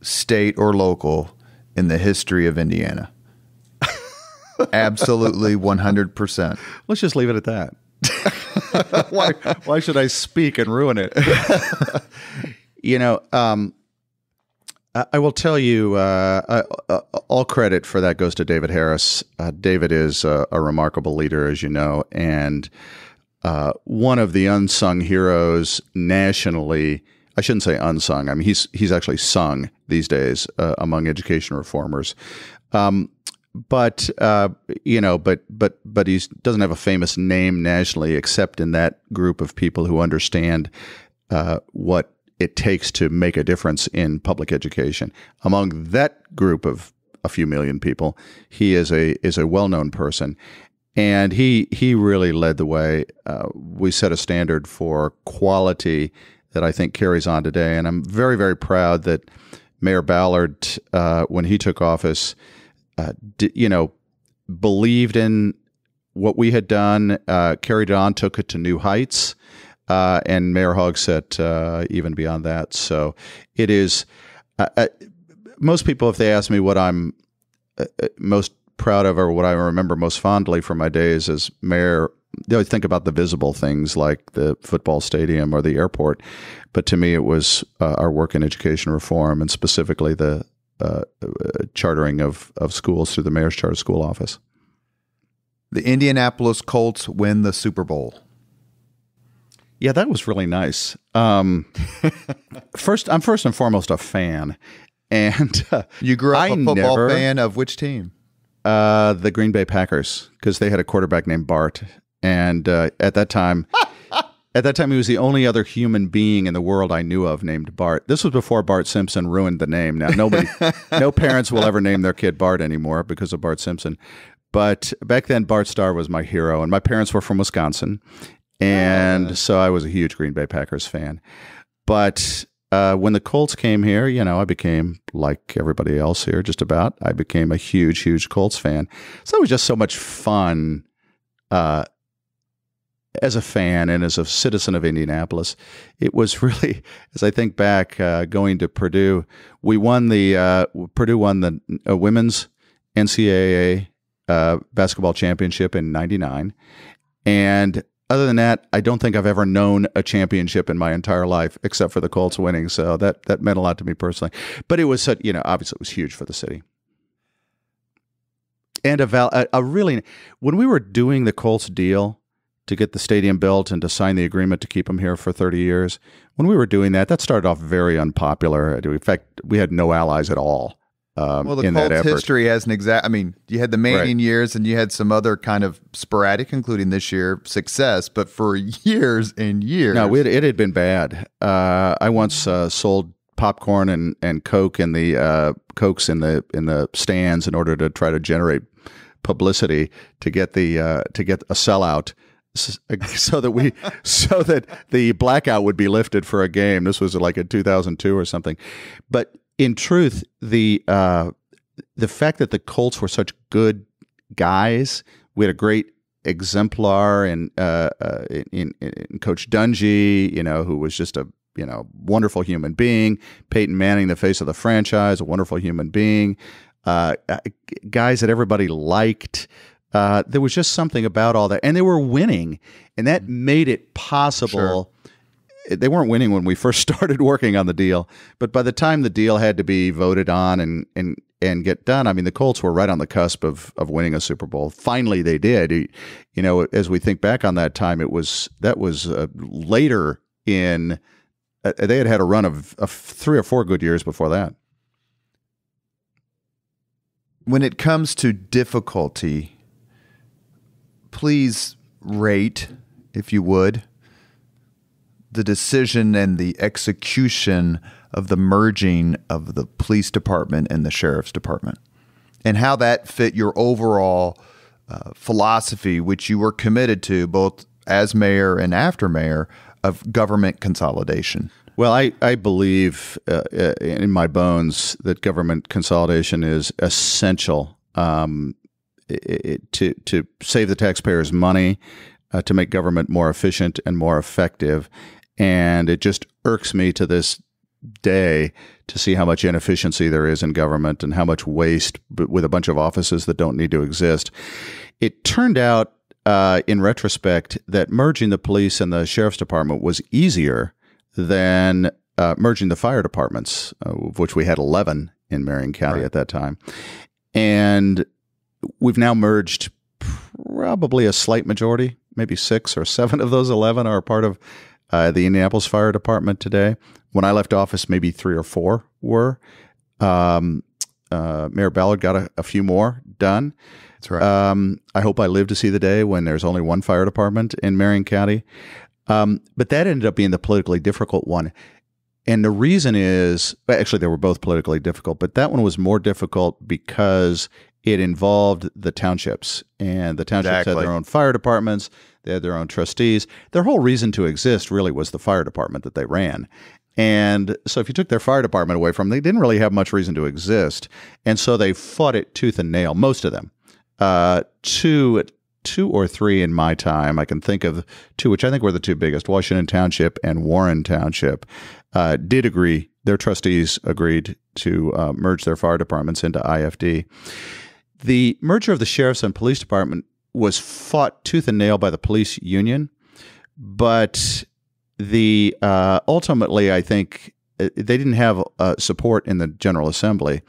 state or local, in the history of Indiana. Absolutely 100%. Let's just leave it at that. Why should I speak and ruin it? I will tell you, all credit for that goes to David Harris. David is a remarkable leader, as you know, and one of the unsung heroes nationally. I shouldn't say unsung. I mean, he's actually sung these days among education reformers. But he doesn't have a famous name nationally, except in that group of people who understand what it takes to make a difference in public education. Among that group of a few million people, he is a well-known person, and he really led the way. We set a standard for quality that I think carries on today, and I'm very, very proud that Mayor Ballard, when he took office, believed in what we had done, carried it on, took it to new heights. And Mayor Hogsett even beyond that. So it is. Most people, if they ask me what I'm most proud of or what I remember most fondly from my days as mayor, they always think about the visible things like the football stadium or the airport. But to me, it was our work in education reform, and specifically the chartering of schools through the Mayor's Charter School Office. The Indianapolis Colts win the Super Bowl. Yeah, that was really nice. I'm first and foremost a fan, and you grew up a football fan of which team? The Green Bay Packers, because they had a quarterback named Bart, and at that time, he was the only other human being in the world I knew of named Bart. This was before Bart Simpson ruined the name. Now, no parents will ever name their kid Bart anymore because of Bart Simpson. But back then, Bart Starr was my hero, and my parents were from Wisconsin. And so I was a huge Green Bay Packers fan. But when the Colts came here, I became, like everybody else here, just about, I became a huge, huge Colts fan. So it was just so much fun as a fan and as a citizen of Indianapolis. It was really, as I think back, going to Purdue, Purdue won the women's NCAA basketball championship in '99. And other than that, I don't think I've ever known a championship in my entire life, except for the Colts winning. So that meant a lot to me personally. But it was, obviously it was huge for the city. And a really, when we were doing the Colts deal to get the stadium built and to sign the agreement to keep them here for 30 years, when we were doing that, that started off very unpopular. In fact, we had no allies at all. Well, the in that Colts effort. history has an exact. I mean, you had the Manning years, and you had some other kind of sporadic, including this year, success. But for years and years, no, it had been bad. I once sold popcorn and Coke in the Cokes in the stands in order to try to generate publicity to get a sellout. So that the blackout would be lifted for a game. This was like in 2002 or something. But in truth, the fact that the Colts were such good guys, we had a great exemplar in Coach Dungy, who was just a wonderful human being. Peyton Manning, the face of the franchise, a wonderful human being. Guys that everybody liked. There was just something about all that, and they were winning, and that made it possible. Sure. They weren't winning when we first started working on the deal, but by the time the deal had to be voted on and get done, I mean, the Colts were right on the cusp of winning a Super Bowl. Finally, they did. As we think back on that time, that was later in. They had a run of 3 or 4 good years before that. When it comes to difficulty, please rate, if you would, the decision and the execution of the merging of the police department and the sheriff's department, and how that fit your overall philosophy, which you were committed to both as mayor and after mayor, of government consolidation. Well, I believe in my bones that government consolidation is essential to save the taxpayers money, to make government more efficient and more effective. And it just irks me to this day to see how much inefficiency there is in government and how much waste with a bunch of offices that don't need to exist. It turned out, in retrospect, that merging the police and the sheriff's department was easier than merging the fire departments, of which we had 11 in Marion County at that time. And we've now merged probably a slight majority, maybe 6 or 7 of those 11 are part of the Indianapolis Fire Department today. When I left office, maybe 3 or 4 were. Mayor Ballard got a few more done. That's right. I hope I live to see the day when there's only one fire department in Marion County. But that ended up being the politically difficult one. And the reason is, actually, they were both politically difficult, but that one was more difficult because it involved the townships. And the townships had their own fire departments. They had their own trustees. Their whole reason to exist really was the fire department that they ran. And so if you took their fire department away from them, they didn't really have much reason to exist. And so they fought it tooth and nail, most of them. Two or three in my time, I can think of 2, which I think were the 2 biggest, Washington Township and Warren Township, did agree. Their trustees agreed to merge their fire departments into IFD. The merger of the sheriff's and police department was fought tooth and nail by the police union, but ultimately, I think they didn't have support in the General Assembly.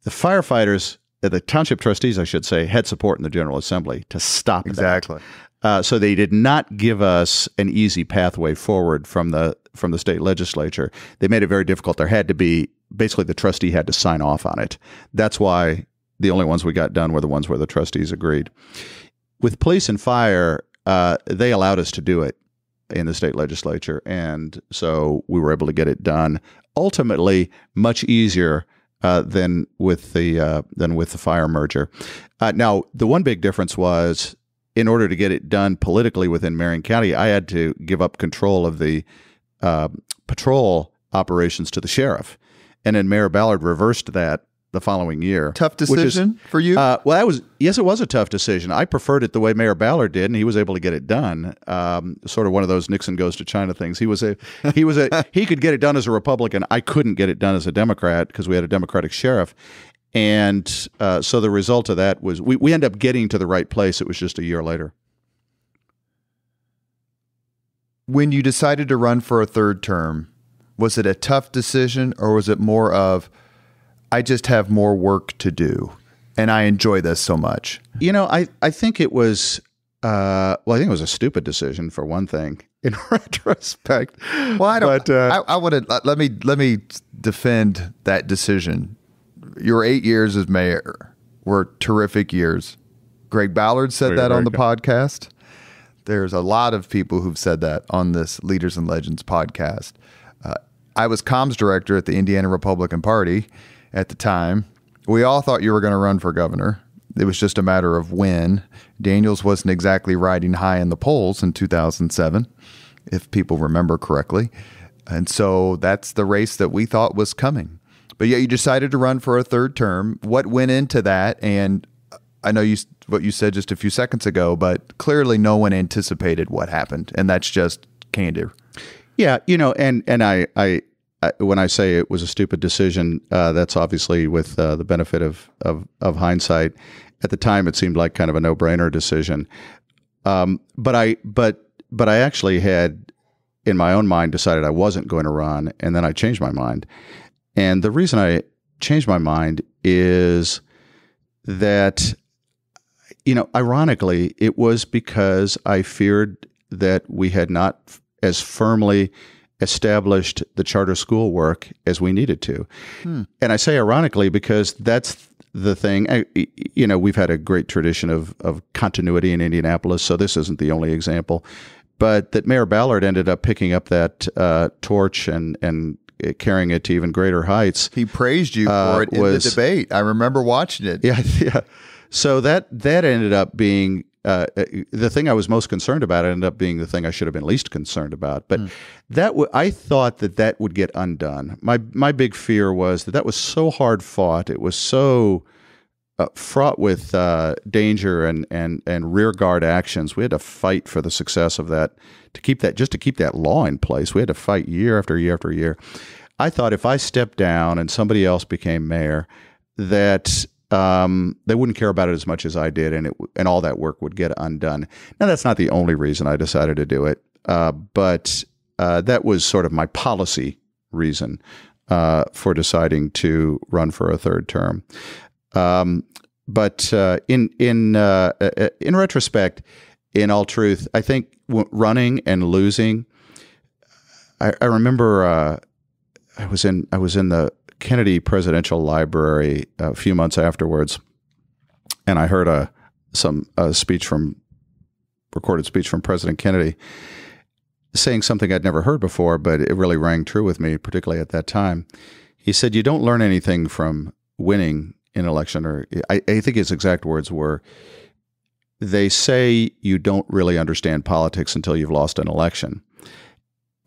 The firefighters, the township trustees, I should say, had support in the General Assembly to stop exactly. that. So they did not give us an easy pathway forward from the state legislature. They made it very difficult. There had to be, basically the trustee had to sign off on it. That's why the only ones we got done were the ones where the trustees agreed. With police and fire, they allowed us to do it in the state legislature, and so we were able to get it done. Ultimately, much easier than with the fire merger. Now, the one big difference was, in order to get it done politically within Marion County, I had to give up control of the patrol operations to the sheriff, and then Mayor Ballard reversed that the following year. Tough decision for you? Well, it was a tough decision. I preferred it the way Mayor Ballard did, and he was able to get it done. Sort of one of those Nixon goes to China things. He could get it done as a Republican. I couldn't get it done as a Democrat because we had a Democratic sheriff. And so the result of that was we ended up getting to the right place. It was just a year later. When you decided to run for a third term, was it a tough decision, or was it more of, I just have more work to do? and I enjoy this so much? I think it was, I think it was a stupid decision for one thing. In retrospect, well, I don't. But, I would let me defend that decision. Your 8 years as mayor were terrific years. Greg Ballard said that on the podcast. There's a lot of people who've said that on this Leaders and Legends podcast. I was comms director at the Indiana Republican Party at the time. We all thought you were going to run for governor. It was just a matter of when. Daniels wasn't exactly riding high in the polls in 2007, if people remember correctly. And so that's the race that we thought was coming. But yet you decided to run for a third term. What went into that? And I know what you said just a few seconds ago, but clearly no one anticipated what happened. And that's just candor. Yeah, and I when I say it was a stupid decision, that's obviously with the benefit of hindsight. At the time, it seemed like kind of a no-brainer decision. But I actually had, in my own mind, decided I wasn't going to run, and then I changed my mind. And the reason I changed my mind is that, ironically, it was because I feared that we had not as firmly established the charter school work as we needed to. And I say ironically because that's the thing. We've had a great tradition of continuity in Indianapolis, so this isn't the only example. But that Mayor Ballard ended up picking up that torch and carrying it to even greater heights. He praised you for it in the debate. I remember watching it. Yeah. So that ended up being the thing I was most concerned about. Ended up being the thing I should have been least concerned about. But I thought that would get undone. My big fear was that was so hard fought. It was so fraught with danger and rear guard actions. We had to fight for the success of that, to keep that law in place. We had to fight year after year after year. I thought if I stepped down and somebody else became mayor, that they wouldn't care about it as much as I did, and all that work would get undone. Now, that's not the only reason I decided to do it, but that was sort of my policy reason for deciding to run for a third term. But in retrospect, in all truth, I think running and losing. I remember I was in the Kennedy Presidential Library a few months afterwards, and I heard a recorded speech from President Kennedy saying something I'd never heard before, but it really rang true with me, particularly at that time. He said, "You don't learn anything from winning an election," or I think his exact words were, "They say you don't really understand politics until you've lost an election."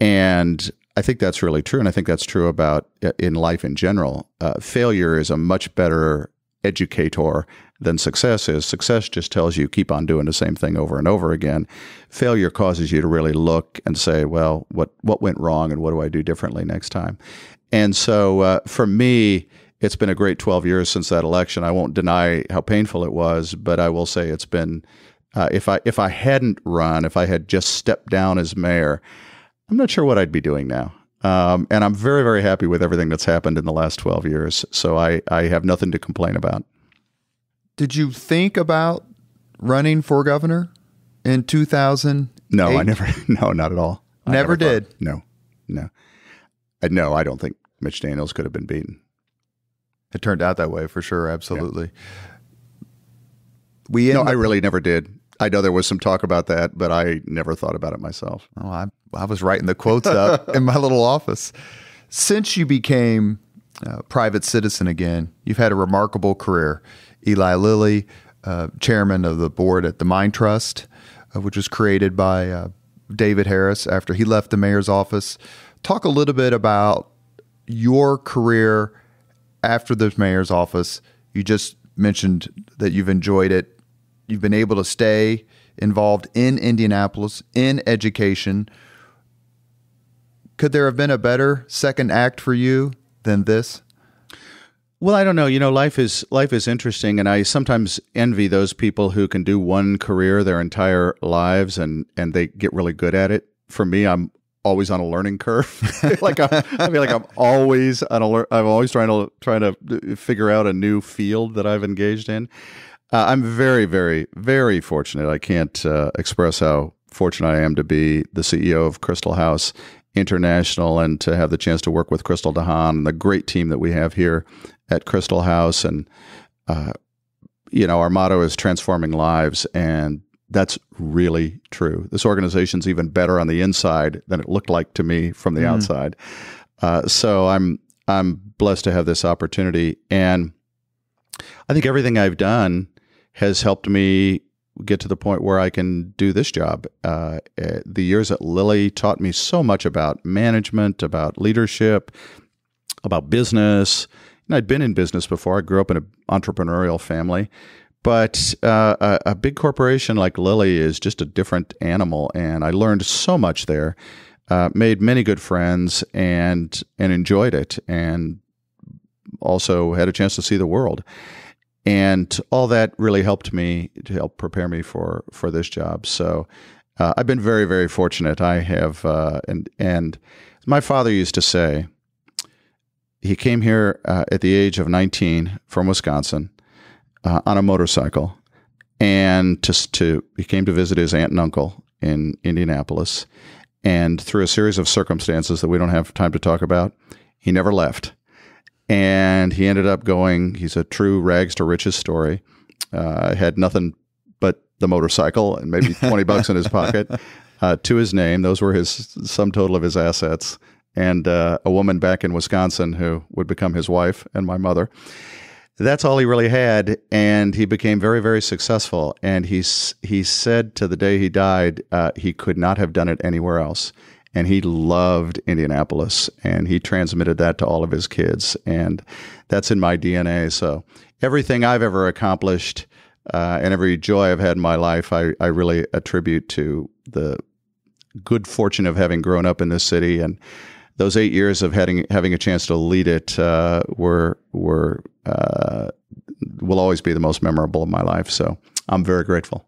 And I think that's really true, and I think that's true about in life in general. Failure is a much better educator than success is. Success just tells you keep on doing the same thing over and over again. Failure causes you to really look and say, well, what went wrong and what do I do differently next time? And so for me, it's been a great 12 years since that election. I won't deny how painful it was, but I will say it's been, if I hadn't run, if I had just stepped down as mayor, I'm not sure what I'd be doing now. And I'm very, very happy with everything that's happened in the last 12 years. So I have nothing to complain about. Did you think about running for governor in 2008? No, I never. No, not at all. Never did. No. I don't think Mitch Daniels could have been beaten. It turned out that way for sure. Absolutely. Yeah. I really never did. I know there was some talk about that, but I never thought about it myself. Oh, I was writing the quotes up in my little office. Since you became a private citizen again, you've had a remarkable career. Eli Lilly, chairman of the board at the Mine Trust, which was created by David Harris after he left the mayor's office. Talk a little bit about your career after the mayor's office. You just mentioned that you've enjoyed it. You've been able to stay involved in Indianapolis, in education. Could there have been a better second act for you than this? Well, I don't know. Life is interesting, and I sometimes envy those people who can do one career their entire lives and they get really good at it. For me, I'm always on a learning curve. I feel like I'm always on I'm always trying to figure out a new field that I've engaged in. I'm very, very, very fortunate. I can't express how fortunate I am to be the CEO of Christel House International and to have the chance to work with Christel DeHaan and the great team that we have here at Christel House. And, our motto is transforming lives, and that's really true. This organization's even better on the inside than it looked like to me from the outside. So I'm blessed to have this opportunity. And I think everything I've done has helped me get to the point where I can do this job. The years at Lilly taught me so much about management, about leadership, about business. And I'd been in business before. I grew up in an entrepreneurial family. But a big corporation like Lilly is just a different animal, and I learned so much there, made many good friends, and enjoyed it, and also had a chance to see the world. And all that really helped me to help prepare me for this job. So I've been very, very fortunate. I have, and my father used to say, he came here at the age of 19 from Wisconsin on a motorcycle, and he came to visit his aunt and uncle in Indianapolis. And through a series of circumstances that we don't have time to talk about, he never left. And he ended up going, he's a true rags to riches story, had nothing but the motorcycle and maybe $20 in his pocket to his name. Those were his sum total of his assets. And a woman back in Wisconsin who would become his wife and my mother. That's all he really had, and he became very, very successful. And he said to the day he died, he could not have done it anywhere else. And he loved Indianapolis, and he transmitted that to all of his kids. And that's in my DNA. So everything I've ever accomplished and every joy I've had in my life, I really attribute to the good fortune of having grown up in this city. And those 8 years of having a chance to lead it will always be the most memorable of my life. So I'm very grateful.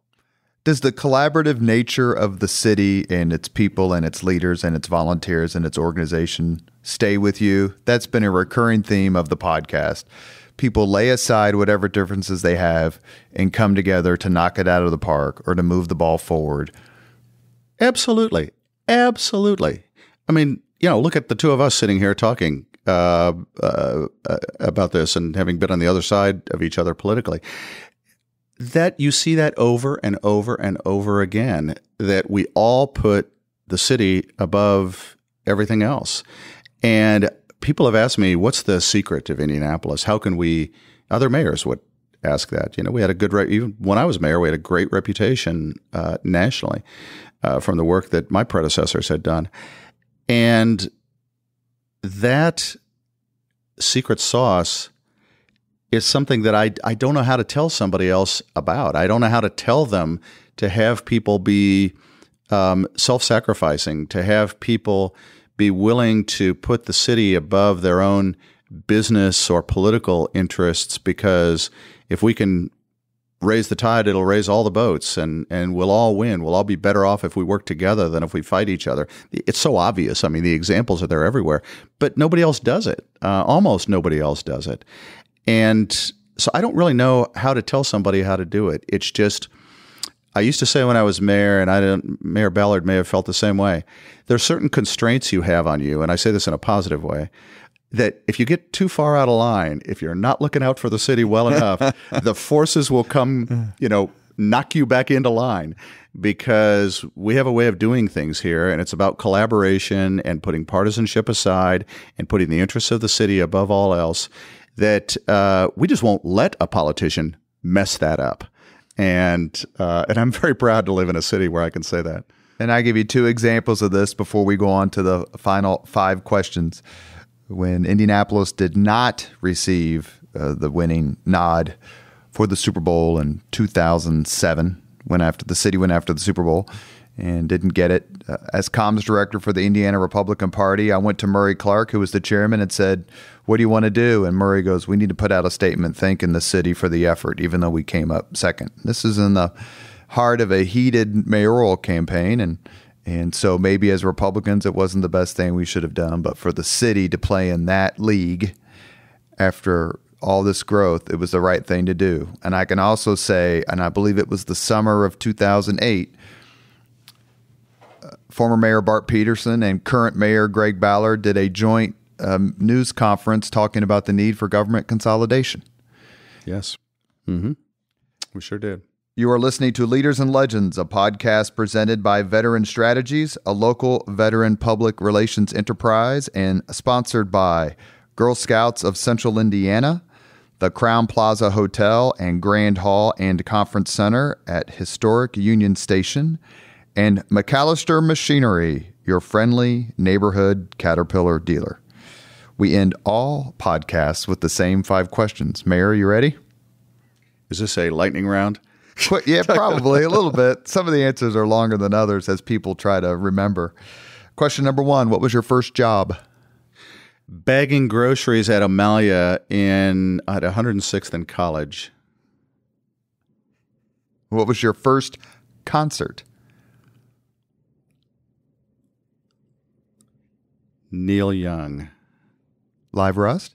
Does the collaborative nature of the city and its people and its leaders and its volunteers and its organization stay with you? That's been a recurring theme of the podcast. People lay aside whatever differences they have and come together to knock it out of the park or to move the ball forward. Absolutely. Absolutely. I mean, look at the two of us sitting here talking about this and having been on the other side of each other politically. That you see that over and over and over again, that we all put the city above everything else. And people have asked me, what's the secret of Indianapolis? How can we, other mayors would ask that. We had a good, even when I was mayor, we had a great reputation nationally from the work that my predecessors had done. And that secret sauce is something that I don't know how to tell somebody else about. I don't know how to tell them to have people be self-sacrificing, to have people be willing to put the city above their own business or political interests, because if we can raise the tide, it'll raise all the boats, and we'll all win. We'll all be better off if we work together than if we fight each other. It's so obvious. I mean, the examples are there everywhere, but nobody else does it. Almost nobody else does it. And so I don't really know how to tell somebody how to do it. It's just, I used to say when I was mayor, and Mayor Ballard may have felt the same way, there are certain constraints you have on you, and I say this in a positive way, that if you get too far out of line, if you're not looking out for the city well enough, the forces will come, knock you back into line, because we have a way of doing things here, and it's about collaboration and putting partisanship aside and putting the interests of the city above all else, that we just won't let a politician mess that up. And I'm very proud to live in a city where I can say that. And I give you two examples of this before we go on to the final 5 questions. When Indianapolis did not receive the winning nod for the Super Bowl in 2007, the city went after the Super Bowl and didn't get it. As comms director for the Indiana Republican Party, I went to Murray Clark, who was the chairman, and said, "What do you want to do?" And Murray goes, "We need to put out a statement thanking the city for the effort, even though we came up second." This is in the heart of a heated mayoral campaign, And so maybe as Republicans, it wasn't the best thing we should have done. But for the city to play in that league after all this growth, it was the right thing to do. And I can also say, and I believe it was the summer of 2008, former Mayor Bart Peterson and current Mayor Greg Ballard did a joint news conference talking about the need for government consolidation. Yes. Mm-hmm. We sure did. You are listening to Leaders and Legends, a podcast presented by Veteran Strategies, a local veteran public relations enterprise, and sponsored by Girl Scouts of Central Indiana, the Crowne Plaza Hotel and Grand Hall and Conference Center at historic Union Station, and MacAllister Machinery, your friendly neighborhood Caterpillar dealer. We end all podcasts with the same 5 questions. Mayor, you ready? Is this a lightning round? Yeah, probably a little bit. Some of the answers are longer than others as people try to remember. Question number 1, what was your first job? Bagging groceries at Amalia at 106th and College. What was your first concert? Neil Young. Live Rust?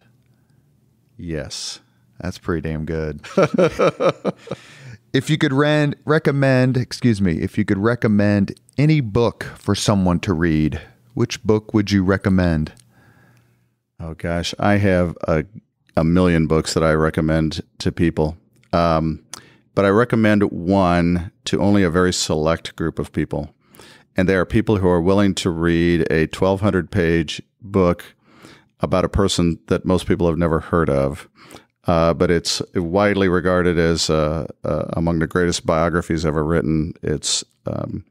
Yes. That's pretty damn good. If you could recommend any book for someone to read, which book would you recommend? Oh gosh, I have a million books that I recommend to people. But I recommend one to only a very select group of people. And they are people who are willing to read a 1,200-page book about a person that most people have never heard of. But it's widely regarded as among the greatest biographies ever written. It's the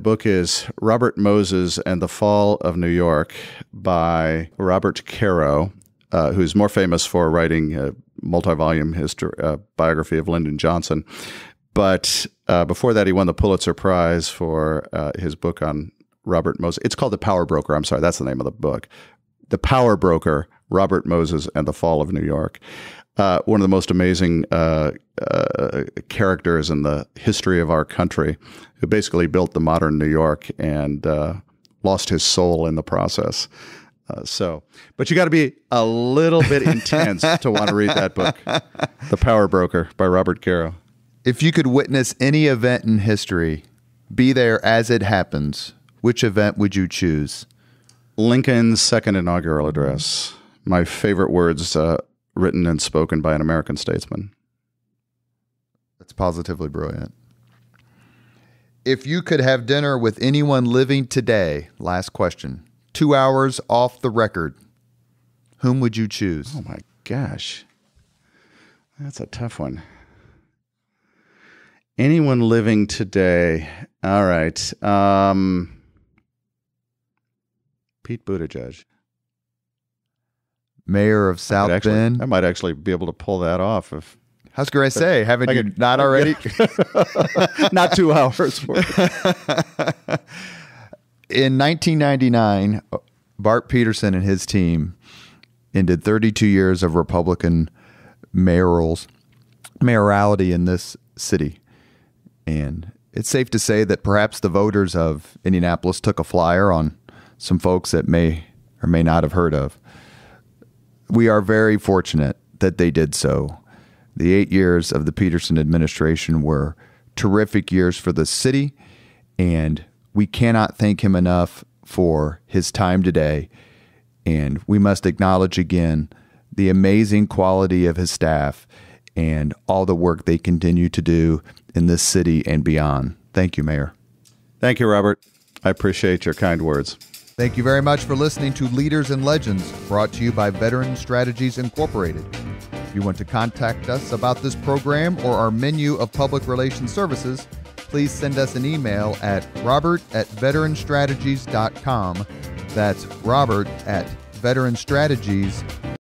book is Robert Moses and the Fall of New York by Robert Caro, who's more famous for writing a multi-volume biography of Lyndon Johnson. But before that, he won the Pulitzer Prize for his book on Robert Moses. It's called The Power Broker. I'm sorry, that's the name of the book. The Power Broker, Robert Moses and the Fall of New York. One of the most amazing characters in the history of our country, who basically built the modern New York and lost his soul in the process. But you got to be a little bit intense to want to read that book, The Power Broker by Robert Caro. If you could witness any event in history, be there as it happens, which event would you choose? Lincoln's second inaugural address. My favorite words written and spoken by an American statesman. That's positively brilliant. If you could have dinner with anyone living today, last question, 2 hours off the record, whom would you choose? Oh my gosh. That's a tough one. Anyone living today. All right. Pete Buttigieg. Mayor of South Bend. I might actually be able to pull that off. I was going to say, haven't you not already? Not 2 hours. In 1999, Bart Peterson and his team ended 32 years of Republican mayoralty in this city. And it's safe to say that perhaps the voters of Indianapolis took a flyer on some folks that may or may not have heard of. We are very fortunate that they did so. The 8 years of the Peterson administration were terrific years for the city, and we cannot thank him enough for his time today. And we must acknowledge again the amazing quality of his staff and all the work they continue to do in this city and beyond. Thank you, Mayor. Thank you, Robert. I appreciate your kind words. Thank you very much for listening to Leaders and Legends, brought to you by Veteran Strategies Incorporated. If you want to contact us about this program or our menu of public relations services, please send us an email at robert@veteranstrategies.com. That's robert@veteranstrategies.com.